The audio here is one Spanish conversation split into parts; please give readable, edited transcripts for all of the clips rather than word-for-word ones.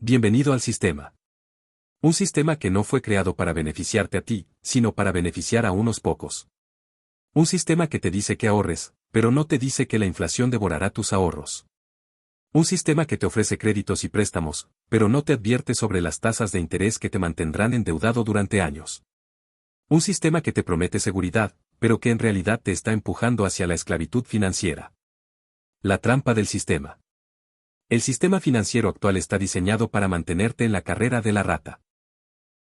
Bienvenido al sistema. Un sistema que no fue creado para beneficiarte a ti, sino para beneficiar a unos pocos. Un sistema que te dice que ahorres, pero no te dice que la inflación devorará tus ahorros. Un sistema que te ofrece créditos y préstamos, pero no te advierte sobre las tasas de interés que te mantendrán endeudado durante años. Un sistema que te promete seguridad, pero que en realidad te está empujando hacia la esclavitud financiera. La trampa del sistema. El sistema financiero actual está diseñado para mantenerte en la carrera de la rata.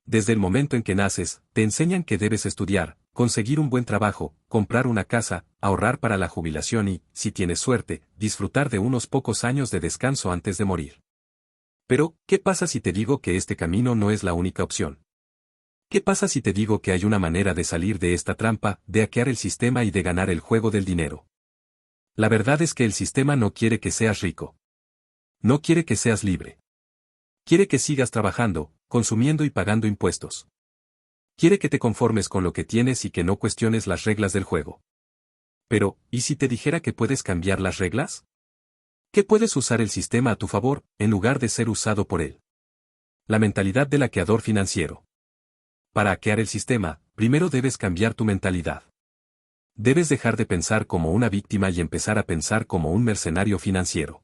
Desde el momento en que naces, te enseñan que debes estudiar, conseguir un buen trabajo, comprar una casa, ahorrar para la jubilación y, si tienes suerte, disfrutar de unos pocos años de descanso antes de morir. Pero, ¿qué pasa si te digo que este camino no es la única opción? ¿Qué pasa si te digo que hay una manera de salir de esta trampa, de hackear el sistema y de ganar el juego del dinero? La verdad es que el sistema no quiere que seas rico. No quiere que seas libre. Quiere que sigas trabajando, consumiendo y pagando impuestos. Quiere que te conformes con lo que tienes y que no cuestiones las reglas del juego. Pero, ¿y si te dijera que puedes cambiar las reglas? ¿Que puedes usar el sistema a tu favor, en lugar de ser usado por él? La mentalidad del hackeador financiero. Para hackear el sistema, primero debes cambiar tu mentalidad. Debes dejar de pensar como una víctima y empezar a pensar como un mercenario financiero.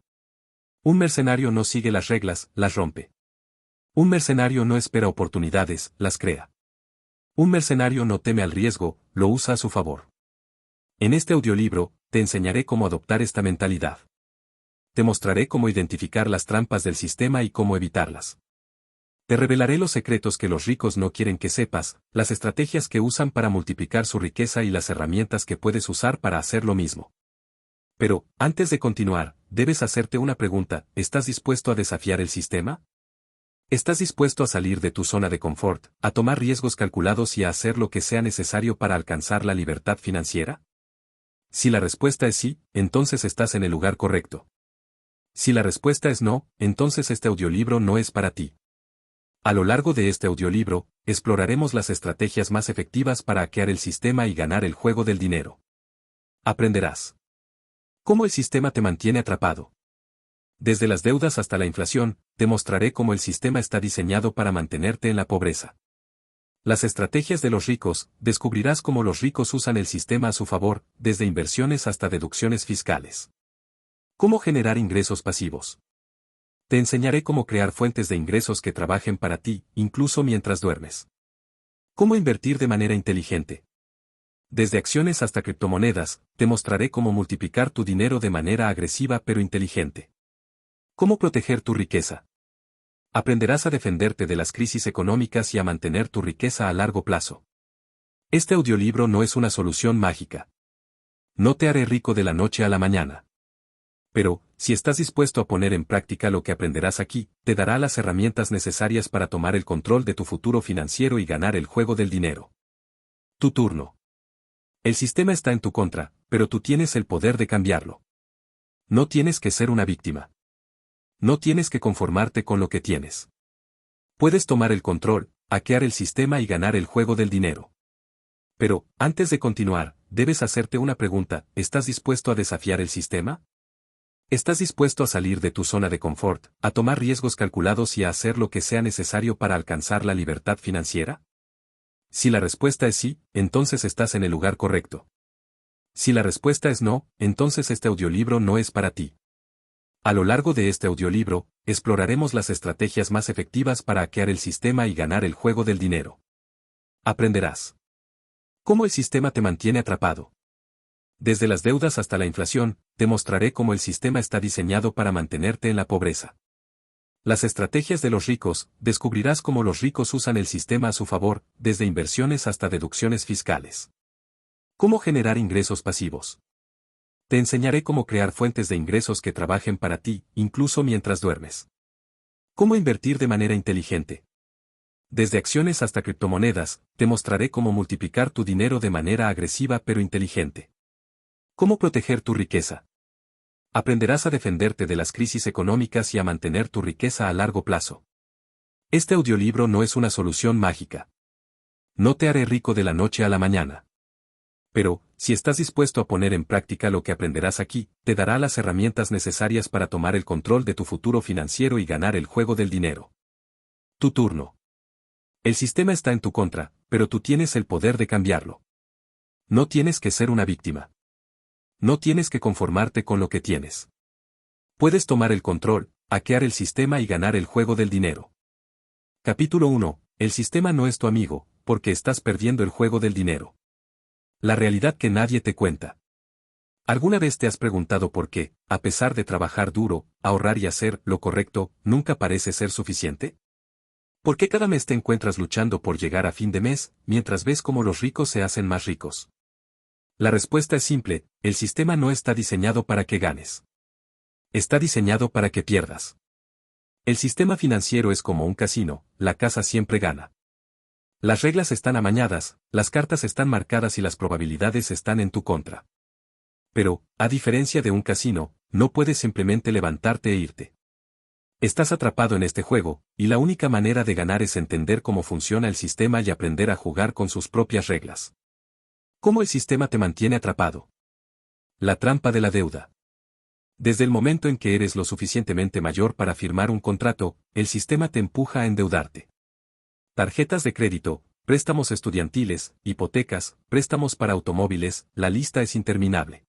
Un mercenario no sigue las reglas, las rompe. Un mercenario no espera oportunidades, las crea. Un mercenario no teme al riesgo, lo usa a su favor. En este audiolibro, te enseñaré cómo adoptar esta mentalidad. Te mostraré cómo identificar las trampas del sistema y cómo evitarlas. Te revelaré los secretos que los ricos no quieren que sepas, las estrategias que usan para multiplicar su riqueza y las herramientas que puedes usar para hacer lo mismo. Pero, antes de continuar, debes hacerte una pregunta: ¿estás dispuesto a desafiar el sistema? ¿Estás dispuesto a salir de tu zona de confort, a tomar riesgos calculados y a hacer lo que sea necesario para alcanzar la libertad financiera? Si la respuesta es sí, entonces estás en el lugar correcto. Si la respuesta es no, entonces este audiolibro no es para ti. A lo largo de este audiolibro, exploraremos las estrategias más efectivas para hackear el sistema y ganar el juego del dinero. Aprenderás cómo el sistema te mantiene atrapado. Desde las deudas hasta la inflación, te mostraré cómo el sistema está diseñado para mantenerte en la pobreza. Las estrategias de los ricos, descubrirás cómo los ricos usan el sistema a su favor, desde inversiones hasta deducciones fiscales. Cómo generar ingresos pasivos. Te enseñaré cómo crear fuentes de ingresos que trabajen para ti, incluso mientras duermes. Cómo invertir de manera inteligente. Desde acciones hasta criptomonedas, te mostraré cómo multiplicar tu dinero de manera agresiva pero inteligente. Cómo proteger tu riqueza. Aprenderás a defenderte de las crisis económicas y a mantener tu riqueza a largo plazo. Este audiolibro no es una solución mágica. No te haré rico de la noche a la mañana. Pero, si estás dispuesto a poner en práctica lo que aprenderás aquí, te dará las herramientas necesarias para tomar el control de tu futuro financiero y ganar el juego del dinero. Tu turno. El sistema está en tu contra, pero tú tienes el poder de cambiarlo. No tienes que ser una víctima. No tienes que conformarte con lo que tienes. Puedes tomar el control, hackear el sistema y ganar el juego del dinero. Pero, antes de continuar, debes hacerte una pregunta: ¿estás dispuesto a desafiar el sistema? ¿Estás dispuesto a salir de tu zona de confort, a tomar riesgos calculados y a hacer lo que sea necesario para alcanzar la libertad financiera? Si la respuesta es sí, entonces estás en el lugar correcto. Si la respuesta es no, entonces este audiolibro no es para ti. A lo largo de este audiolibro, exploraremos las estrategias más efectivas para hackear el sistema y ganar el juego del dinero. Aprenderás cómo el sistema te mantiene atrapado. Desde las deudas hasta la inflación, te mostraré cómo el sistema está diseñado para mantenerte en la pobreza. Las estrategias de los ricos, descubrirás cómo los ricos usan el sistema a su favor, desde inversiones hasta deducciones fiscales. Cómo generar ingresos pasivos. Te enseñaré cómo crear fuentes de ingresos que trabajen para ti, incluso mientras duermes. Cómo invertir de manera inteligente. Desde acciones hasta criptomonedas, te mostraré cómo multiplicar tu dinero de manera agresiva pero inteligente. Cómo proteger tu riqueza. Aprenderás a defenderte de las crisis económicas y a mantener tu riqueza a largo plazo. Este audiolibro no es una solución mágica. No te haré rico de la noche a la mañana. Pero, si estás dispuesto a poner en práctica lo que aprenderás aquí, te dará las herramientas necesarias para tomar el control de tu futuro financiero y ganar el juego del dinero. Tu turno. El sistema está en tu contra, pero tú tienes el poder de cambiarlo. No tienes que ser una víctima. No tienes que conformarte con lo que tienes. Puedes tomar el control, hackear el sistema y ganar el juego del dinero. Capítulo 1. El sistema no es tu amigo, porque estás perdiendo el juego del dinero. La realidad que nadie te cuenta. ¿Alguna vez te has preguntado por qué, a pesar de trabajar duro, ahorrar y hacer lo correcto, nunca parece ser suficiente? ¿Por qué cada mes te encuentras luchando por llegar a fin de mes, mientras ves cómo los ricos se hacen más ricos? La respuesta es simple: el sistema no está diseñado para que ganes. Está diseñado para que pierdas. El sistema financiero es como un casino, la casa siempre gana. Las reglas están amañadas, las cartas están marcadas y las probabilidades están en tu contra. Pero, a diferencia de un casino, no puedes simplemente levantarte e irte. Estás atrapado en este juego, y la única manera de ganar es entender cómo funciona el sistema y aprender a jugar con sus propias reglas. ¿Cómo el sistema te mantiene atrapado? La trampa de la deuda. Desde el momento en que eres lo suficientemente mayor para firmar un contrato, el sistema te empuja a endeudarte. Tarjetas de crédito, préstamos estudiantiles, hipotecas, préstamos para automóviles, la lista es interminable.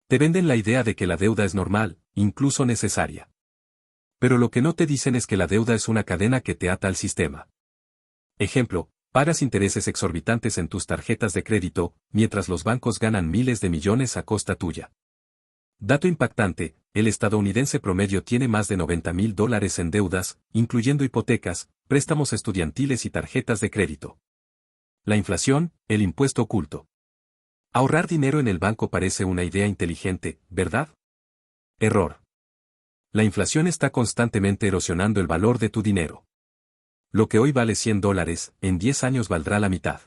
Te venden la idea de que la deuda es normal, incluso necesaria. Pero lo que no te dicen es que la deuda es una cadena que te ata al sistema. Ejemplo, pagas intereses exorbitantes en tus tarjetas de crédito, mientras los bancos ganan miles de millones a costa tuya. Dato impactante: el estadounidense promedio tiene más de $90,000 en deudas, incluyendo hipotecas, préstamos estudiantiles y tarjetas de crédito. La inflación, el impuesto oculto. Ahorrar dinero en el banco parece una idea inteligente, ¿verdad? Error. La inflación está constantemente erosionando el valor de tu dinero. Lo que hoy vale $100, en 10 años valdrá la mitad.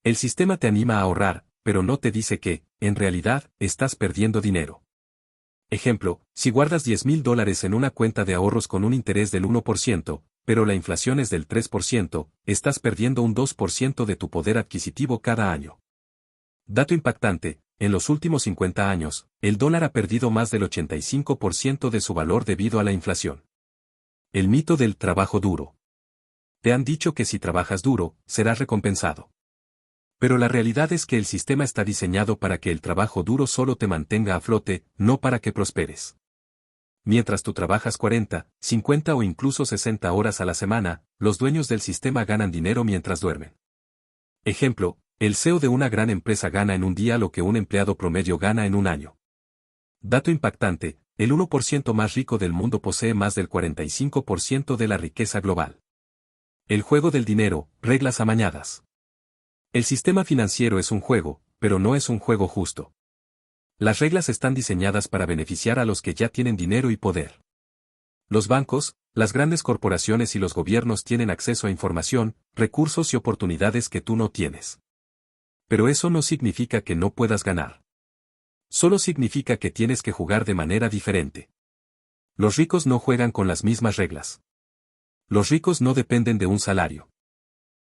El sistema te anima a ahorrar, pero no te dice que, en realidad, estás perdiendo dinero. Ejemplo, si guardas $10,000 en una cuenta de ahorros con un interés del 1%, pero la inflación es del 3%, estás perdiendo un 2% de tu poder adquisitivo cada año. Dato impactante: en los últimos 50 años, el dólar ha perdido más del 85% de su valor debido a la inflación. El mito del trabajo duro. Te han dicho que si trabajas duro, serás recompensado. Pero la realidad es que el sistema está diseñado para que el trabajo duro solo te mantenga a flote, no para que prosperes. Mientras tú trabajas 40, 50 o incluso 60 horas a la semana, los dueños del sistema ganan dinero mientras duermen. Ejemplo, el CEO de una gran empresa gana en un día lo que un empleado promedio gana en un año. Dato impactante: el 1% más rico del mundo posee más del 45% de la riqueza global. El juego del dinero, reglas amañadas. El sistema financiero es un juego, pero no es un juego justo. Las reglas están diseñadas para beneficiar a los que ya tienen dinero y poder. Los bancos, las grandes corporaciones y los gobiernos tienen acceso a información, recursos y oportunidades que tú no tienes. Pero eso no significa que no puedas ganar. Solo significa que tienes que jugar de manera diferente. Los ricos no juegan con las mismas reglas. Los ricos no dependen de un salario.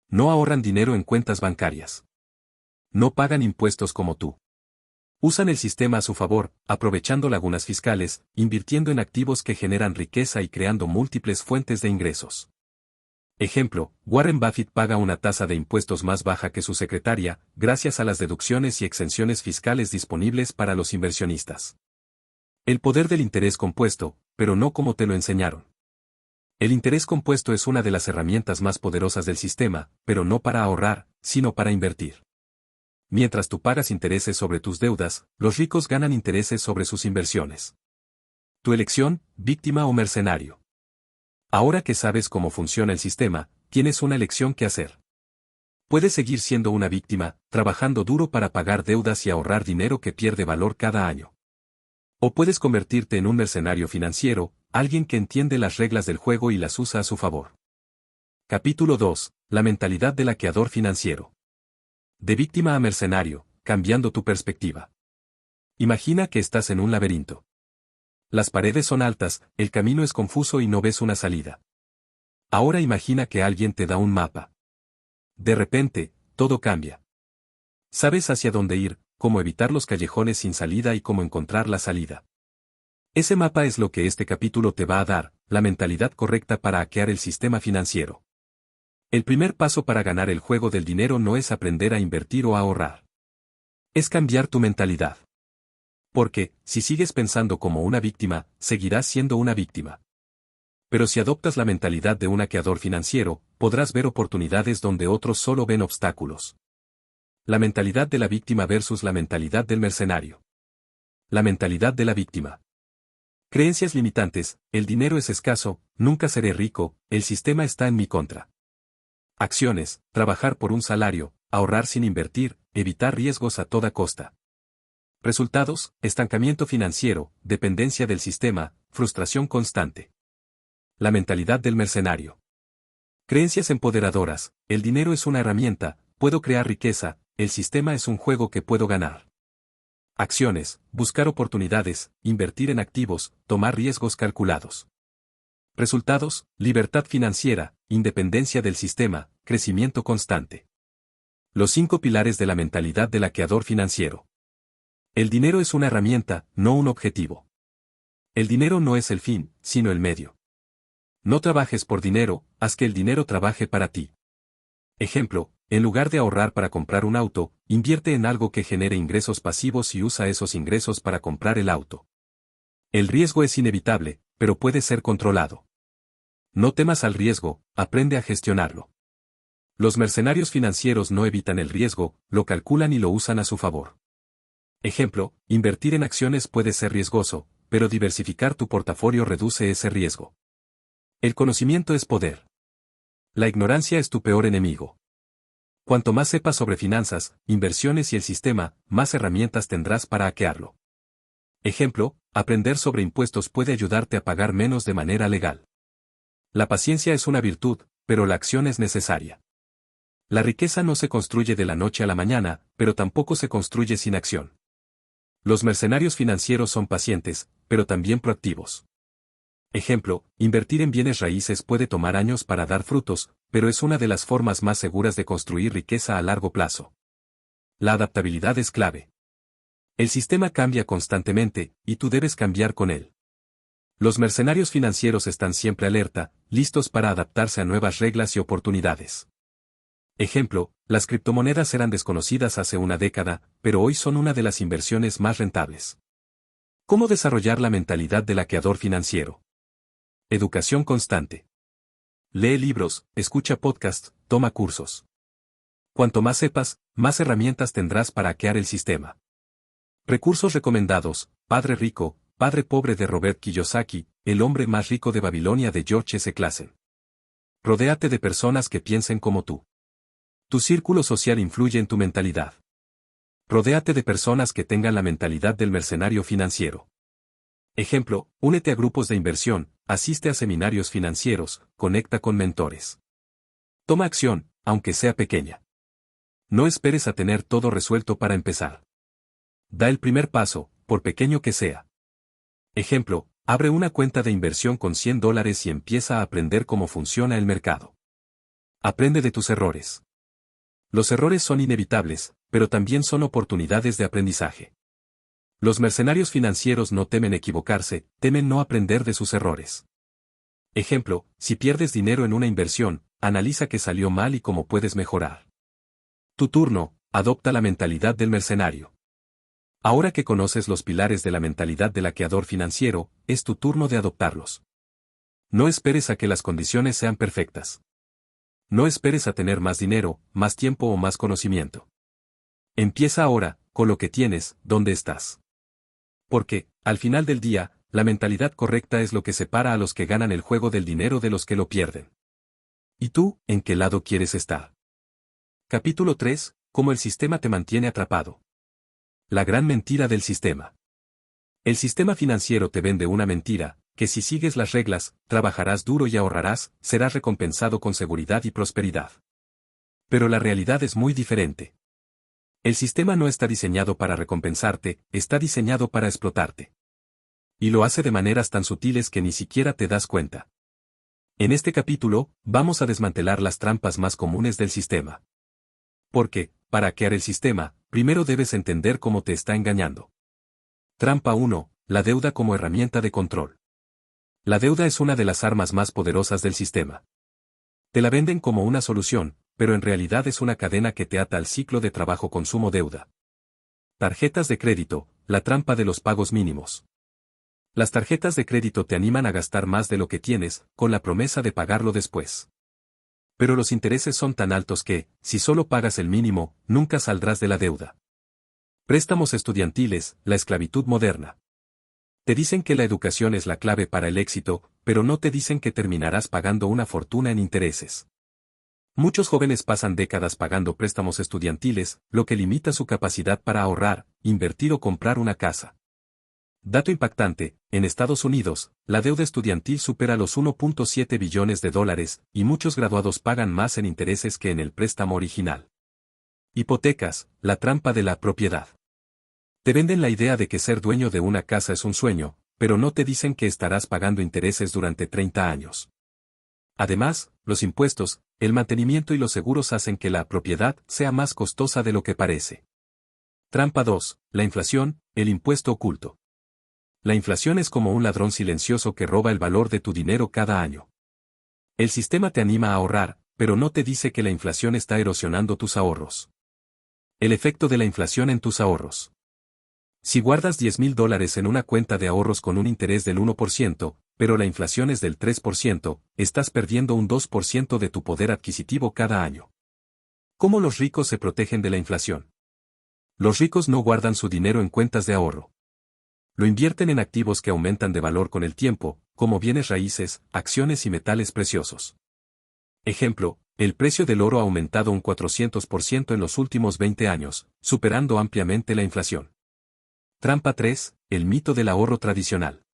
No ahorran dinero en cuentas bancarias. No pagan impuestos como tú. Usan el sistema a su favor, aprovechando lagunas fiscales, invirtiendo en activos que generan riqueza y creando múltiples fuentes de ingresos. Ejemplo, Warren Buffett paga una tasa de impuestos más baja que su secretaria, gracias a las deducciones y exenciones fiscales disponibles para los inversionistas. El poder del interés compuesto, pero no como te lo enseñaron. El interés compuesto es una de las herramientas más poderosas del sistema, pero no para ahorrar, sino para invertir. Mientras tú pagas intereses sobre tus deudas, los ricos ganan intereses sobre sus inversiones. Tu elección: víctima o mercenario. Ahora que sabes cómo funciona el sistema, tienes una elección que hacer. Puedes seguir siendo una víctima, trabajando duro para pagar deudas y ahorrar dinero que pierde valor cada año. O puedes convertirte en un mercenario financiero, alguien que entiende las reglas del juego y las usa a su favor. Capítulo 2. La mentalidad del hackeador financiero. De víctima a mercenario, cambiando tu perspectiva. Imagina que estás en un laberinto. Las paredes son altas, el camino es confuso y no ves una salida. Ahora imagina que alguien te da un mapa. De repente, todo cambia. Sabes hacia dónde ir, cómo evitar los callejones sin salida y cómo encontrar la salida. Ese mapa es lo que este capítulo te va a dar, la mentalidad correcta para hackear el sistema financiero. El primer paso para ganar el juego del dinero no es aprender a invertir o a ahorrar. Es cambiar tu mentalidad. Porque, si sigues pensando como una víctima, seguirás siendo una víctima. Pero si adoptas la mentalidad de un hackeador financiero, podrás ver oportunidades donde otros solo ven obstáculos. La mentalidad de la víctima versus la mentalidad del mercenario. La mentalidad de la víctima. Creencias limitantes: el dinero es escaso, nunca seré rico, el sistema está en mi contra. Acciones: trabajar por un salario, ahorrar sin invertir, evitar riesgos a toda costa. Resultados: estancamiento financiero, dependencia del sistema, frustración constante. La mentalidad del mercenario. Creencias empoderadoras: el dinero es una herramienta, puedo crear riqueza, el sistema es un juego que puedo ganar. Acciones: buscar oportunidades, invertir en activos, tomar riesgos calculados. Resultados: libertad financiera, independencia del sistema, crecimiento constante. Los 5 pilares de la mentalidad del hackeador financiero. El dinero es una herramienta, no un objetivo. El dinero no es el fin, sino el medio. No trabajes por dinero, haz que el dinero trabaje para ti. Ejemplo: en lugar de ahorrar para comprar un auto, invierte en algo que genere ingresos pasivos y usa esos ingresos para comprar el auto. El riesgo es inevitable, pero puede ser controlado. No temas al riesgo, aprende a gestionarlo. Los mercenarios financieros no evitan el riesgo, lo calculan y lo usan a su favor. Ejemplo: invertir en acciones puede ser riesgoso, pero diversificar tu portafolio reduce ese riesgo. El conocimiento es poder. La ignorancia es tu peor enemigo. Cuanto más sepas sobre finanzas, inversiones y el sistema, más herramientas tendrás para hackearlo. Ejemplo: aprender sobre impuestos puede ayudarte a pagar menos de manera legal. La paciencia es una virtud, pero la acción es necesaria. La riqueza no se construye de la noche a la mañana, pero tampoco se construye sin acción. Los mercenarios financieros son pacientes, pero también proactivos. Ejemplo: invertir en bienes raíces puede tomar años para dar frutos, pero es una de las formas más seguras de construir riqueza a largo plazo. La adaptabilidad es clave. El sistema cambia constantemente, y tú debes cambiar con él. Los mercenarios financieros están siempre alerta, listos para adaptarse a nuevas reglas y oportunidades. Ejemplo: las criptomonedas eran desconocidas hace una década, pero hoy son una de las inversiones más rentables. ¿Cómo desarrollar la mentalidad del hackeador financiero? Educación constante. Lee libros, escucha podcasts, toma cursos. Cuanto más sepas, más herramientas tendrás para hackear el sistema. Recursos recomendados: Padre Rico, Padre Pobre de Robert Kiyosaki, El hombre más rico de Babilonia de George S. Clason. Rodéate de personas que piensen como tú. Tu círculo social influye en tu mentalidad. Rodéate de personas que tengan la mentalidad del mercenario financiero. Ejemplo: únete a grupos de inversión, asiste a seminarios financieros, conecta con mentores. Toma acción, aunque sea pequeña. No esperes a tener todo resuelto para empezar. Da el primer paso, por pequeño que sea. Ejemplo: abre una cuenta de inversión con $100 y empieza a aprender cómo funciona el mercado. Aprende de tus errores. Los errores son inevitables, pero también son oportunidades de aprendizaje. Los mercenarios financieros no temen equivocarse, temen no aprender de sus errores. Ejemplo: si pierdes dinero en una inversión, analiza qué salió mal y cómo puedes mejorar. Tu turno: adopta la mentalidad del mercenario. Ahora que conoces los pilares de la mentalidad del hackeador financiero, es tu turno de adoptarlos. No esperes a que las condiciones sean perfectas. No esperes a tener más dinero, más tiempo o más conocimiento. Empieza ahora, con lo que tienes, donde estás. Porque, al final del día, la mentalidad correcta es lo que separa a los que ganan el juego del dinero de los que lo pierden. ¿Y tú, en qué lado quieres estar? Capítulo 3. Cómo el sistema te mantiene atrapado. La gran mentira del sistema. El sistema financiero te vende una mentira, que si sigues las reglas, trabajarás duro y ahorrarás, serás recompensado con seguridad y prosperidad. Pero la realidad es muy diferente. El sistema no está diseñado para recompensarte, está diseñado para explotarte. Y lo hace de maneras tan sutiles que ni siquiera te das cuenta. En este capítulo, vamos a desmantelar las trampas más comunes del sistema. Porque, para hackear el sistema, primero debes entender cómo te está engañando. Trampa 1. La deuda como herramienta de control. La deuda es una de las armas más poderosas del sistema. Te la venden como una solución, pero en realidad es una cadena que te ata al ciclo de trabajo-consumo-deuda. Tarjetas de crédito, la trampa de los pagos mínimos. Las tarjetas de crédito te animan a gastar más de lo que tienes, con la promesa de pagarlo después. Pero los intereses son tan altos que, si solo pagas el mínimo, nunca saldrás de la deuda. Préstamos estudiantiles, la esclavitud moderna. Te dicen que la educación es la clave para el éxito, pero no te dicen que terminarás pagando una fortuna en intereses. Muchos jóvenes pasan décadas pagando préstamos estudiantiles, lo que limita su capacidad para ahorrar, invertir o comprar una casa. Dato impactante, en Estados Unidos, la deuda estudiantil supera los 1.7 billones de dólares, y muchos graduados pagan más en intereses que en el préstamo original. Hipotecas, la trampa de la propiedad. Te venden la idea de que ser dueño de una casa es un sueño, pero no te dicen que estarás pagando intereses durante 30 años. Además, los impuestos, el mantenimiento y los seguros hacen que la propiedad sea más costosa de lo que parece. Trampa 2. La inflación, el impuesto oculto. La inflación es como un ladrón silencioso que roba el valor de tu dinero cada año. El sistema te anima a ahorrar, pero no te dice que la inflación está erosionando tus ahorros. El efecto de la inflación en tus ahorros. Si guardas $10,000 en una cuenta de ahorros con un interés del 1%, pero la inflación es del 3%, estás perdiendo un 2% de tu poder adquisitivo cada año. ¿Cómo los ricos se protegen de la inflación? Los ricos no guardan su dinero en cuentas de ahorro. Lo invierten en activos que aumentan de valor con el tiempo, como bienes raíces, acciones y metales preciosos. Ejemplo, el precio del oro ha aumentado un 400% en los últimos 20 años, superando ampliamente la inflación. Trampa 3. El mito del ahorro tradicional.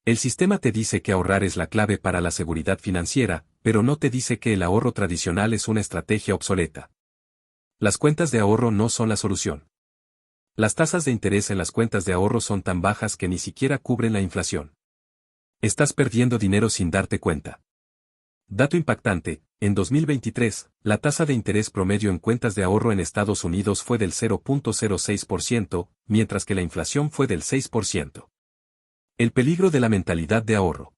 El sistema te dice que ahorrar es la clave para la seguridad financiera, pero no te dice que el ahorro tradicional es una estrategia obsoleta. Las cuentas de ahorro no son la solución. Las tasas de interés en las cuentas de ahorro son tan bajas que ni siquiera cubren la inflación. Estás perdiendo dinero sin darte cuenta. Dato impactante, en 2023, la tasa de interés promedio en cuentas de ahorro en Estados Unidos fue del 0.06%, mientras que la inflación fue del 6%. El peligro de la mentalidad de ahorro.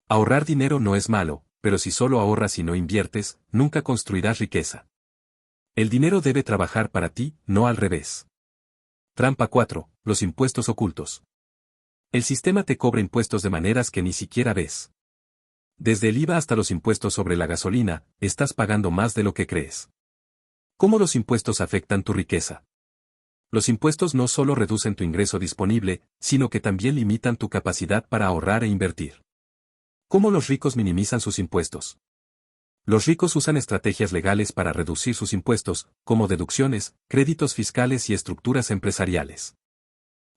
Ahorrar dinero no es malo, pero si solo ahorras y no inviertes, nunca construirás riqueza. El dinero debe trabajar para ti, no al revés. Trampa 4. Los impuestos ocultos. El sistema te cobra impuestos de maneras que ni siquiera ves. Desde el IVA hasta los impuestos sobre la gasolina, estás pagando más de lo que crees. ¿Cómo los impuestos afectan tu riqueza? Los impuestos no solo reducen tu ingreso disponible, sino que también limitan tu capacidad para ahorrar e invertir. ¿Cómo los ricos minimizan sus impuestos? Los ricos usan estrategias legales para reducir sus impuestos, como deducciones, créditos fiscales y estructuras empresariales.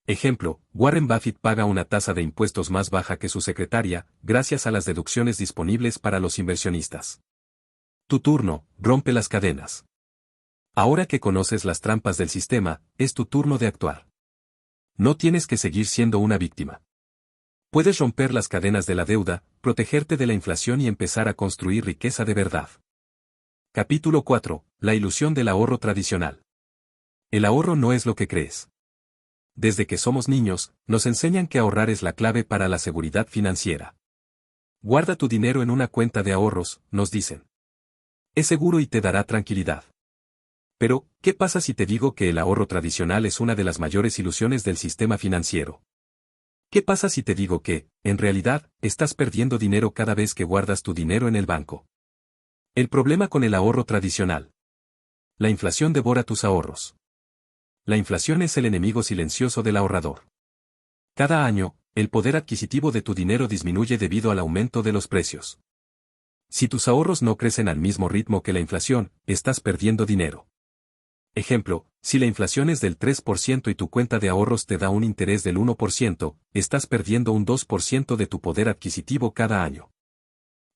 Ejemplo, Warren Buffett paga una tasa de impuestos más baja que su secretaria, gracias a las deducciones disponibles para los inversionistas. Tu turno, rompe las cadenas. Ahora que conoces las trampas del sistema, es tu turno de actuar. No tienes que seguir siendo una víctima. Puedes romper las cadenas de la deuda, protegerte de la inflación y empezar a construir riqueza de verdad. Capítulo 4. La ilusión del ahorro tradicional. El ahorro no es lo que crees. Desde que somos niños, nos enseñan que ahorrar es la clave para la seguridad financiera. Guarda tu dinero en una cuenta de ahorros, nos dicen. Es seguro y te dará tranquilidad. Pero, ¿qué pasa si te digo que el ahorro tradicional es una de las mayores ilusiones del sistema financiero? ¿Qué pasa si te digo que, en realidad, estás perdiendo dinero cada vez que guardas tu dinero en el banco? El problema con el ahorro tradicional. La inflación devora tus ahorros. La inflación es el enemigo silencioso del ahorrador. Cada año, el poder adquisitivo de tu dinero disminuye debido al aumento de los precios. Si tus ahorros no crecen al mismo ritmo que la inflación, estás perdiendo dinero. Ejemplo, si la inflación es del 3% y tu cuenta de ahorros te da un interés del 1%, estás perdiendo un 2% de tu poder adquisitivo cada año.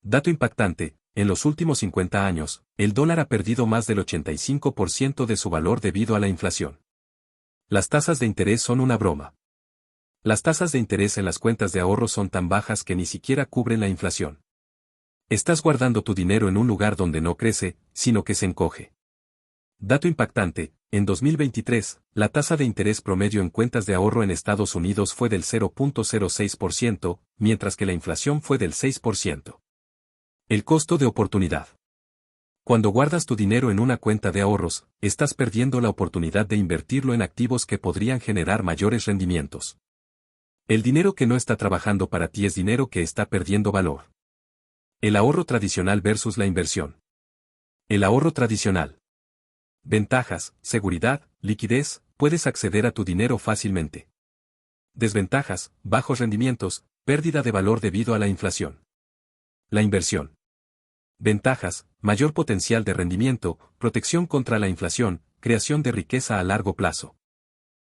Dato impactante, en los últimos 50 años, el dólar ha perdido más del 85% de su valor debido a la inflación. Las tasas de interés son una broma. Las tasas de interés en las cuentas de ahorros son tan bajas que ni siquiera cubren la inflación. Estás guardando tu dinero en un lugar donde no crece, sino que se encoge. Dato impactante, en 2023, la tasa de interés promedio en cuentas de ahorro en Estados Unidos fue del 0.06%, mientras que la inflación fue del 6%. El costo de oportunidad. Cuando guardas tu dinero en una cuenta de ahorros, estás perdiendo la oportunidad de invertirlo en activos que podrían generar mayores rendimientos. El dinero que no está trabajando para ti es dinero que está perdiendo valor. El ahorro tradicional versus la inversión. El ahorro tradicional. Ventajas, seguridad, liquidez, puedes acceder a tu dinero fácilmente. Desventajas, bajos rendimientos, pérdida de valor debido a la inflación. La inversión. Ventajas, mayor potencial de rendimiento, protección contra la inflación, creación de riqueza a largo plazo.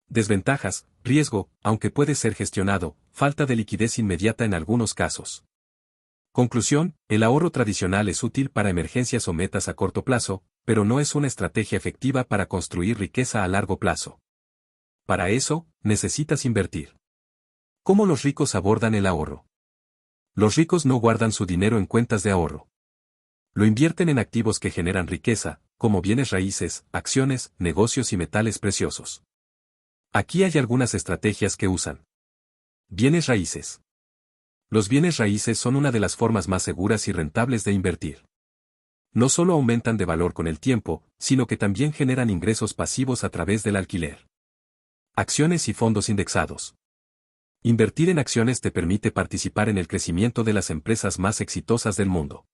Desventajas, riesgo, aunque puede ser gestionado, falta de liquidez inmediata en algunos casos. Conclusión, el ahorro tradicional es útil para emergencias o metas a corto plazo, pero no es una estrategia efectiva para construir riqueza a largo plazo. Para eso, necesitas invertir. ¿Cómo los ricos abordan el ahorro? Los ricos no guardan su dinero en cuentas de ahorro. Lo invierten en activos que generan riqueza, como bienes raíces, acciones, negocios y metales preciosos. Aquí hay algunas estrategias que usan. Bienes raíces. Los bienes raíces son una de las formas más seguras y rentables de invertir. No solo aumentan de valor con el tiempo, sino que también generan ingresos pasivos a través del alquiler. Acciones y fondos indexados. Invertir en acciones te permite participar en el crecimiento de las empresas más exitosas del mundo.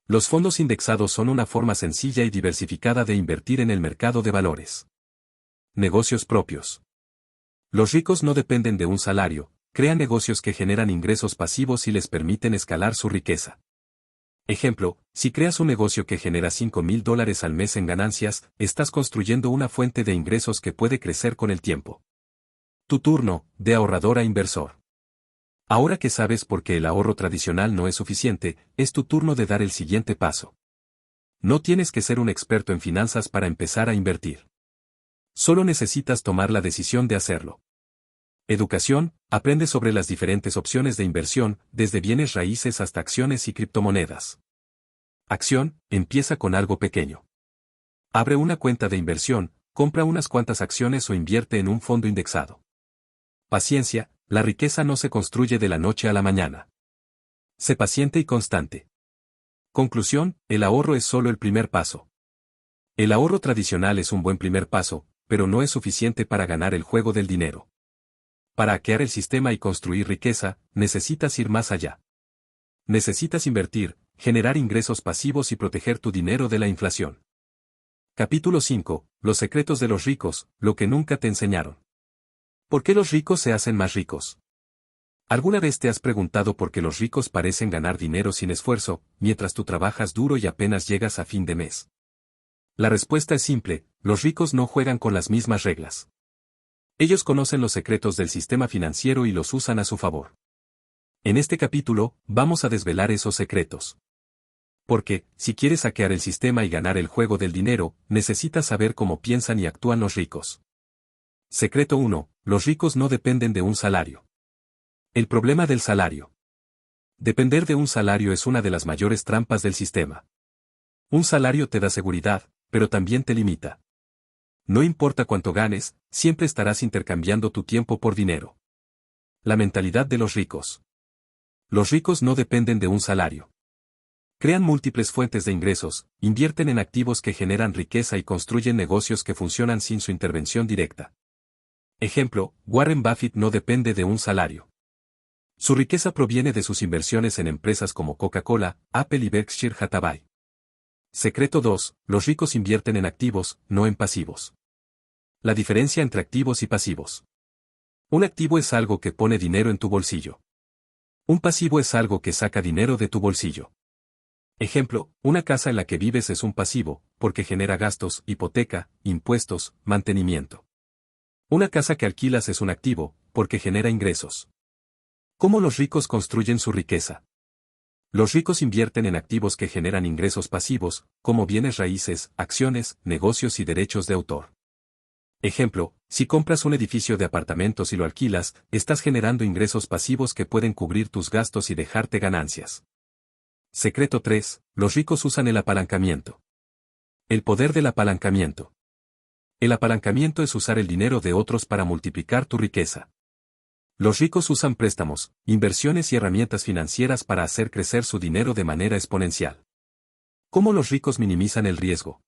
Los fondos indexados son una forma sencilla y diversificada de invertir en el mercado de valores. Negocios propios. Los ricos no dependen de un salario, crean negocios que generan ingresos pasivos y les permiten escalar su riqueza. Ejemplo, si creas un negocio que genera $5,000 al mes en ganancias, estás construyendo una fuente de ingresos que puede crecer con el tiempo. Tu turno, de ahorrador a inversor. Ahora que sabes por qué el ahorro tradicional no es suficiente, es tu turno de dar el siguiente paso. No tienes que ser un experto en finanzas para empezar a invertir. Solo necesitas tomar la decisión de hacerlo. Educación, aprende sobre las diferentes opciones de inversión, desde bienes raíces hasta acciones y criptomonedas. Acción, empieza con algo pequeño. Abre una cuenta de inversión, compra unas cuantas acciones o invierte en un fondo indexado. Paciencia, la riqueza no se construye de la noche a la mañana. Sé paciente y constante. Conclusión, el ahorro es solo el primer paso. El ahorro tradicional es un buen primer paso, pero no es suficiente para ganar el juego del dinero. Para hackear el sistema y construir riqueza, necesitas ir más allá. Necesitas invertir, generar ingresos pasivos y proteger tu dinero de la inflación. Capítulo 5. Los secretos de los ricos, lo que nunca te enseñaron. ¿Por qué los ricos se hacen más ricos? ¿Alguna vez te has preguntado por qué los ricos parecen ganar dinero sin esfuerzo, mientras tú trabajas duro y apenas llegas a fin de mes? La respuesta es simple, los ricos no juegan con las mismas reglas. Ellos conocen los secretos del sistema financiero y los usan a su favor. En este capítulo, vamos a desvelar esos secretos. Porque, si quieres hackear el sistema y ganar el juego del dinero, necesitas saber cómo piensan y actúan los ricos. Secreto 1. Los ricos no dependen de un salario. El problema del salario. Depender de un salario es una de las mayores trampas del sistema. Un salario te da seguridad, pero también te limita. No importa cuánto ganes, siempre estarás intercambiando tu tiempo por dinero. La mentalidad de los ricos. Los ricos no dependen de un salario. Crean múltiples fuentes de ingresos, invierten en activos que generan riqueza y construyen negocios que funcionan sin su intervención directa. Ejemplo, Warren Buffett no depende de un salario. Su riqueza proviene de sus inversiones en empresas como Coca-Cola, Apple y Berkshire Hathaway. Secreto 2. Los ricos invierten en activos, no en pasivos. La diferencia entre activos y pasivos. Un activo es algo que pone dinero en tu bolsillo. Un pasivo es algo que saca dinero de tu bolsillo. Ejemplo, una casa en la que vives es un pasivo, porque genera gastos, hipoteca, impuestos, mantenimiento. Una casa que alquilas es un activo, porque genera ingresos. ¿Cómo los ricos construyen su riqueza? Los ricos invierten en activos que generan ingresos pasivos, como bienes raíces, acciones, negocios y derechos de autor. Ejemplo, si compras un edificio de apartamentos y lo alquilas, estás generando ingresos pasivos que pueden cubrir tus gastos y dejarte ganancias. Secreto 3. Los ricos usan el apalancamiento. El poder del apalancamiento. El apalancamiento es usar el dinero de otros para multiplicar tu riqueza. Los ricos usan préstamos, inversiones y herramientas financieras para hacer crecer su dinero de manera exponencial. ¿Cómo los ricos minimizan el riesgo?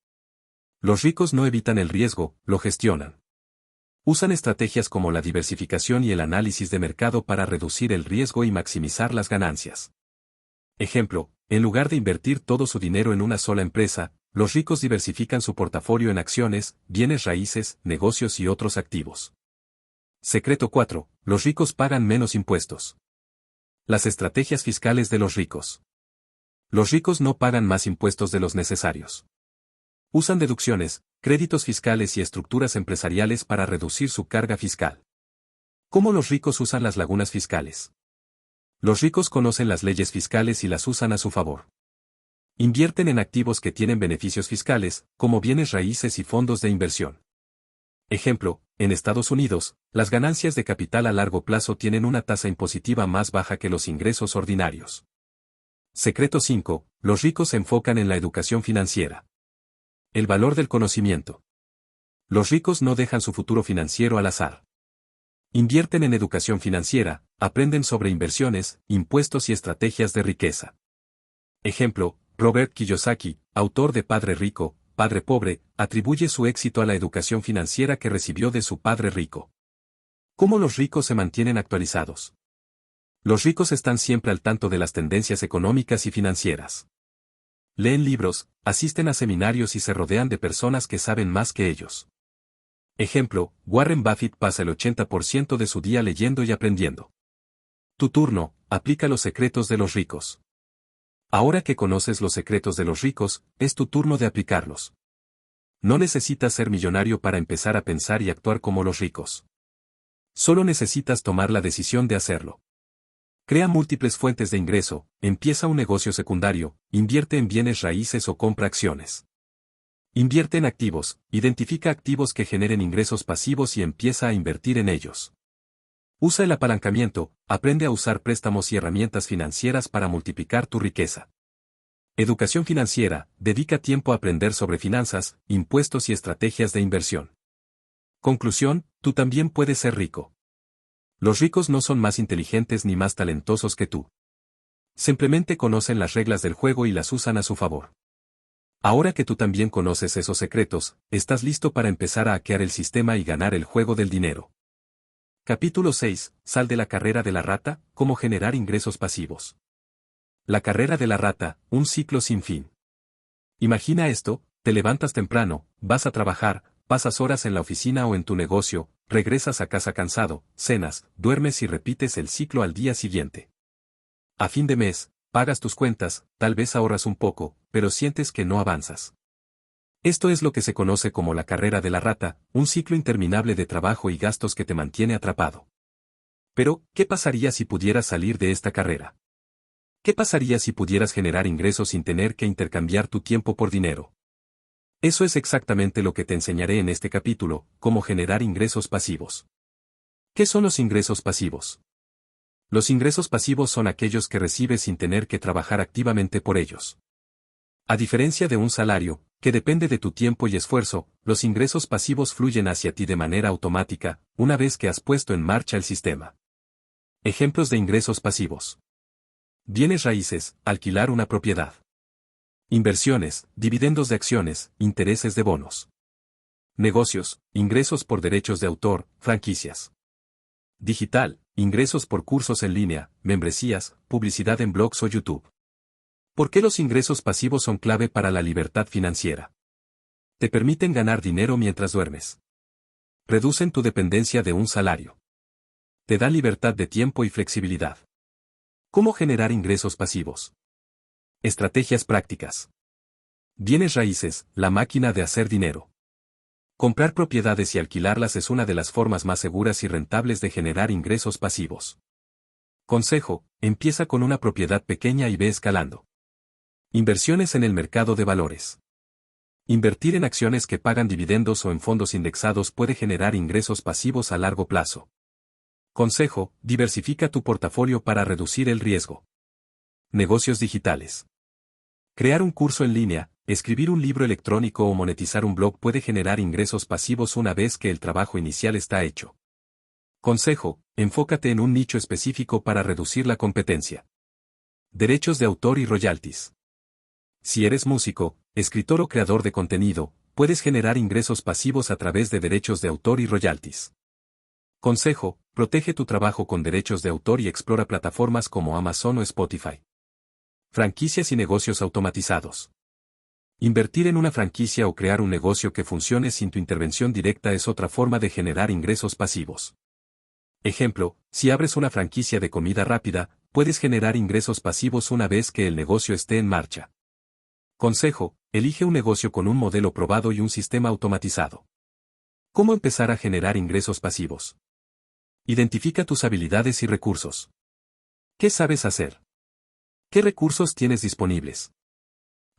Los ricos no evitan el riesgo, lo gestionan. Usan estrategias como la diversificación y el análisis de mercado para reducir el riesgo y maximizar las ganancias. Ejemplo, en lugar de invertir todo su dinero en una sola empresa, los ricos diversifican su portafolio en acciones, bienes raíces, negocios y otros activos. Secreto 4. Los ricos pagan menos impuestos. Las estrategias fiscales de los ricos. Los ricos no pagan más impuestos de los necesarios. Usan deducciones, créditos fiscales y estructuras empresariales para reducir su carga fiscal. ¿Cómo los ricos usan las lagunas fiscales? Los ricos conocen las leyes fiscales y las usan a su favor. Invierten en activos que tienen beneficios fiscales, como bienes raíces y fondos de inversión. Ejemplo, en Estados Unidos, las ganancias de capital a largo plazo tienen una tasa impositiva más baja que los ingresos ordinarios. Secreto 5. Los ricos se enfocan en la educación financiera. El valor del conocimiento. Los ricos no dejan su futuro financiero al azar. Invierten en educación financiera, aprenden sobre inversiones, impuestos y estrategias de riqueza. Ejemplo, Robert Kiyosaki, autor de Padre Rico, Padre Pobre, atribuye su éxito a la educación financiera que recibió de su padre rico. ¿Cómo los ricos se mantienen actualizados? Los ricos están siempre al tanto de las tendencias económicas y financieras. Leen libros, asisten a seminarios y se rodean de personas que saben más que ellos. Ejemplo, Warren Buffett pasa el 80% de su día leyendo y aprendiendo. Tu turno, aplica los secretos de los ricos. Ahora que conoces los secretos de los ricos, es tu turno de aplicarlos. No necesitas ser millonario para empezar a pensar y actuar como los ricos. Solo necesitas tomar la decisión de hacerlo. Crea múltiples fuentes de ingreso, empieza un negocio secundario, invierte en bienes raíces o compra acciones. Invierte en activos, identifica activos que generen ingresos pasivos y empieza a invertir en ellos. Usa el apalancamiento, aprende a usar préstamos y herramientas financieras para multiplicar tu riqueza. Educación financiera, dedica tiempo a aprender sobre finanzas, impuestos y estrategias de inversión. Conclusión, tú también puedes ser rico. Los ricos no son más inteligentes ni más talentosos que tú. Simplemente conocen las reglas del juego y las usan a su favor. Ahora que tú también conoces esos secretos, estás listo para empezar a hackear el sistema y ganar el juego del dinero. Capítulo 6. Sal de la carrera de la rata, cómo generar ingresos pasivos. La carrera de la rata, un ciclo sin fin. Imagina esto, te levantas temprano, vas a trabajar, pasas horas en la oficina o en tu negocio, regresas a casa cansado, cenas, duermes y repites el ciclo al día siguiente. A fin de mes, pagas tus cuentas, tal vez ahorras un poco, pero sientes que no avanzas. Esto es lo que se conoce como la carrera de la rata, un ciclo interminable de trabajo y gastos que te mantiene atrapado. Pero, ¿qué pasaría si pudieras salir de esta carrera? ¿Qué pasaría si pudieras generar ingresos sin tener que intercambiar tu tiempo por dinero? Eso es exactamente lo que te enseñaré en este capítulo, cómo generar ingresos pasivos. ¿Qué son los ingresos pasivos? Los ingresos pasivos son aquellos que recibes sin tener que trabajar activamente por ellos. A diferencia de un salario, que depende de tu tiempo y esfuerzo, los ingresos pasivos fluyen hacia ti de manera automática, una vez que has puesto en marcha el sistema. Ejemplos de ingresos pasivos. Bienes raíces, alquilar una propiedad. Inversiones, dividendos de acciones, intereses de bonos. Negocios, ingresos por derechos de autor, franquicias. Digital, ingresos por cursos en línea, membresías, publicidad en blogs o YouTube. ¿Por qué los ingresos pasivos son clave para la libertad financiera? Te permiten ganar dinero mientras duermes. Reducen tu dependencia de un salario. Te dan libertad de tiempo y flexibilidad. ¿Cómo generar ingresos pasivos? Estrategias prácticas. Bienes raíces, la máquina de hacer dinero. Comprar propiedades y alquilarlas es una de las formas más seguras y rentables de generar ingresos pasivos. Consejo, empieza con una propiedad pequeña y ve escalando. Inversiones en el mercado de valores. Invertir en acciones que pagan dividendos o en fondos indexados puede generar ingresos pasivos a largo plazo. Consejo, diversifica tu portafolio para reducir el riesgo. Negocios digitales. Crear un curso en línea, escribir un libro electrónico o monetizar un blog puede generar ingresos pasivos una vez que el trabajo inicial está hecho. Consejo: enfócate en un nicho específico para reducir la competencia. Derechos de autor y royalties. Si eres músico, escritor o creador de contenido, puedes generar ingresos pasivos a través de derechos de autor y royalties. Consejo: protege tu trabajo con derechos de autor y explora plataformas como Amazon o Spotify. Franquicias y negocios automatizados. Invertir en una franquicia o crear un negocio que funcione sin tu intervención directa es otra forma de generar ingresos pasivos. Ejemplo: si abres una franquicia de comida rápida, puedes generar ingresos pasivos una vez que el negocio esté en marcha. Consejo: elige un negocio con un modelo probado y un sistema automatizado. ¿Cómo empezar a generar ingresos pasivos? Identifica tus habilidades y recursos. ¿Qué sabes hacer? ¿Qué recursos tienes disponibles?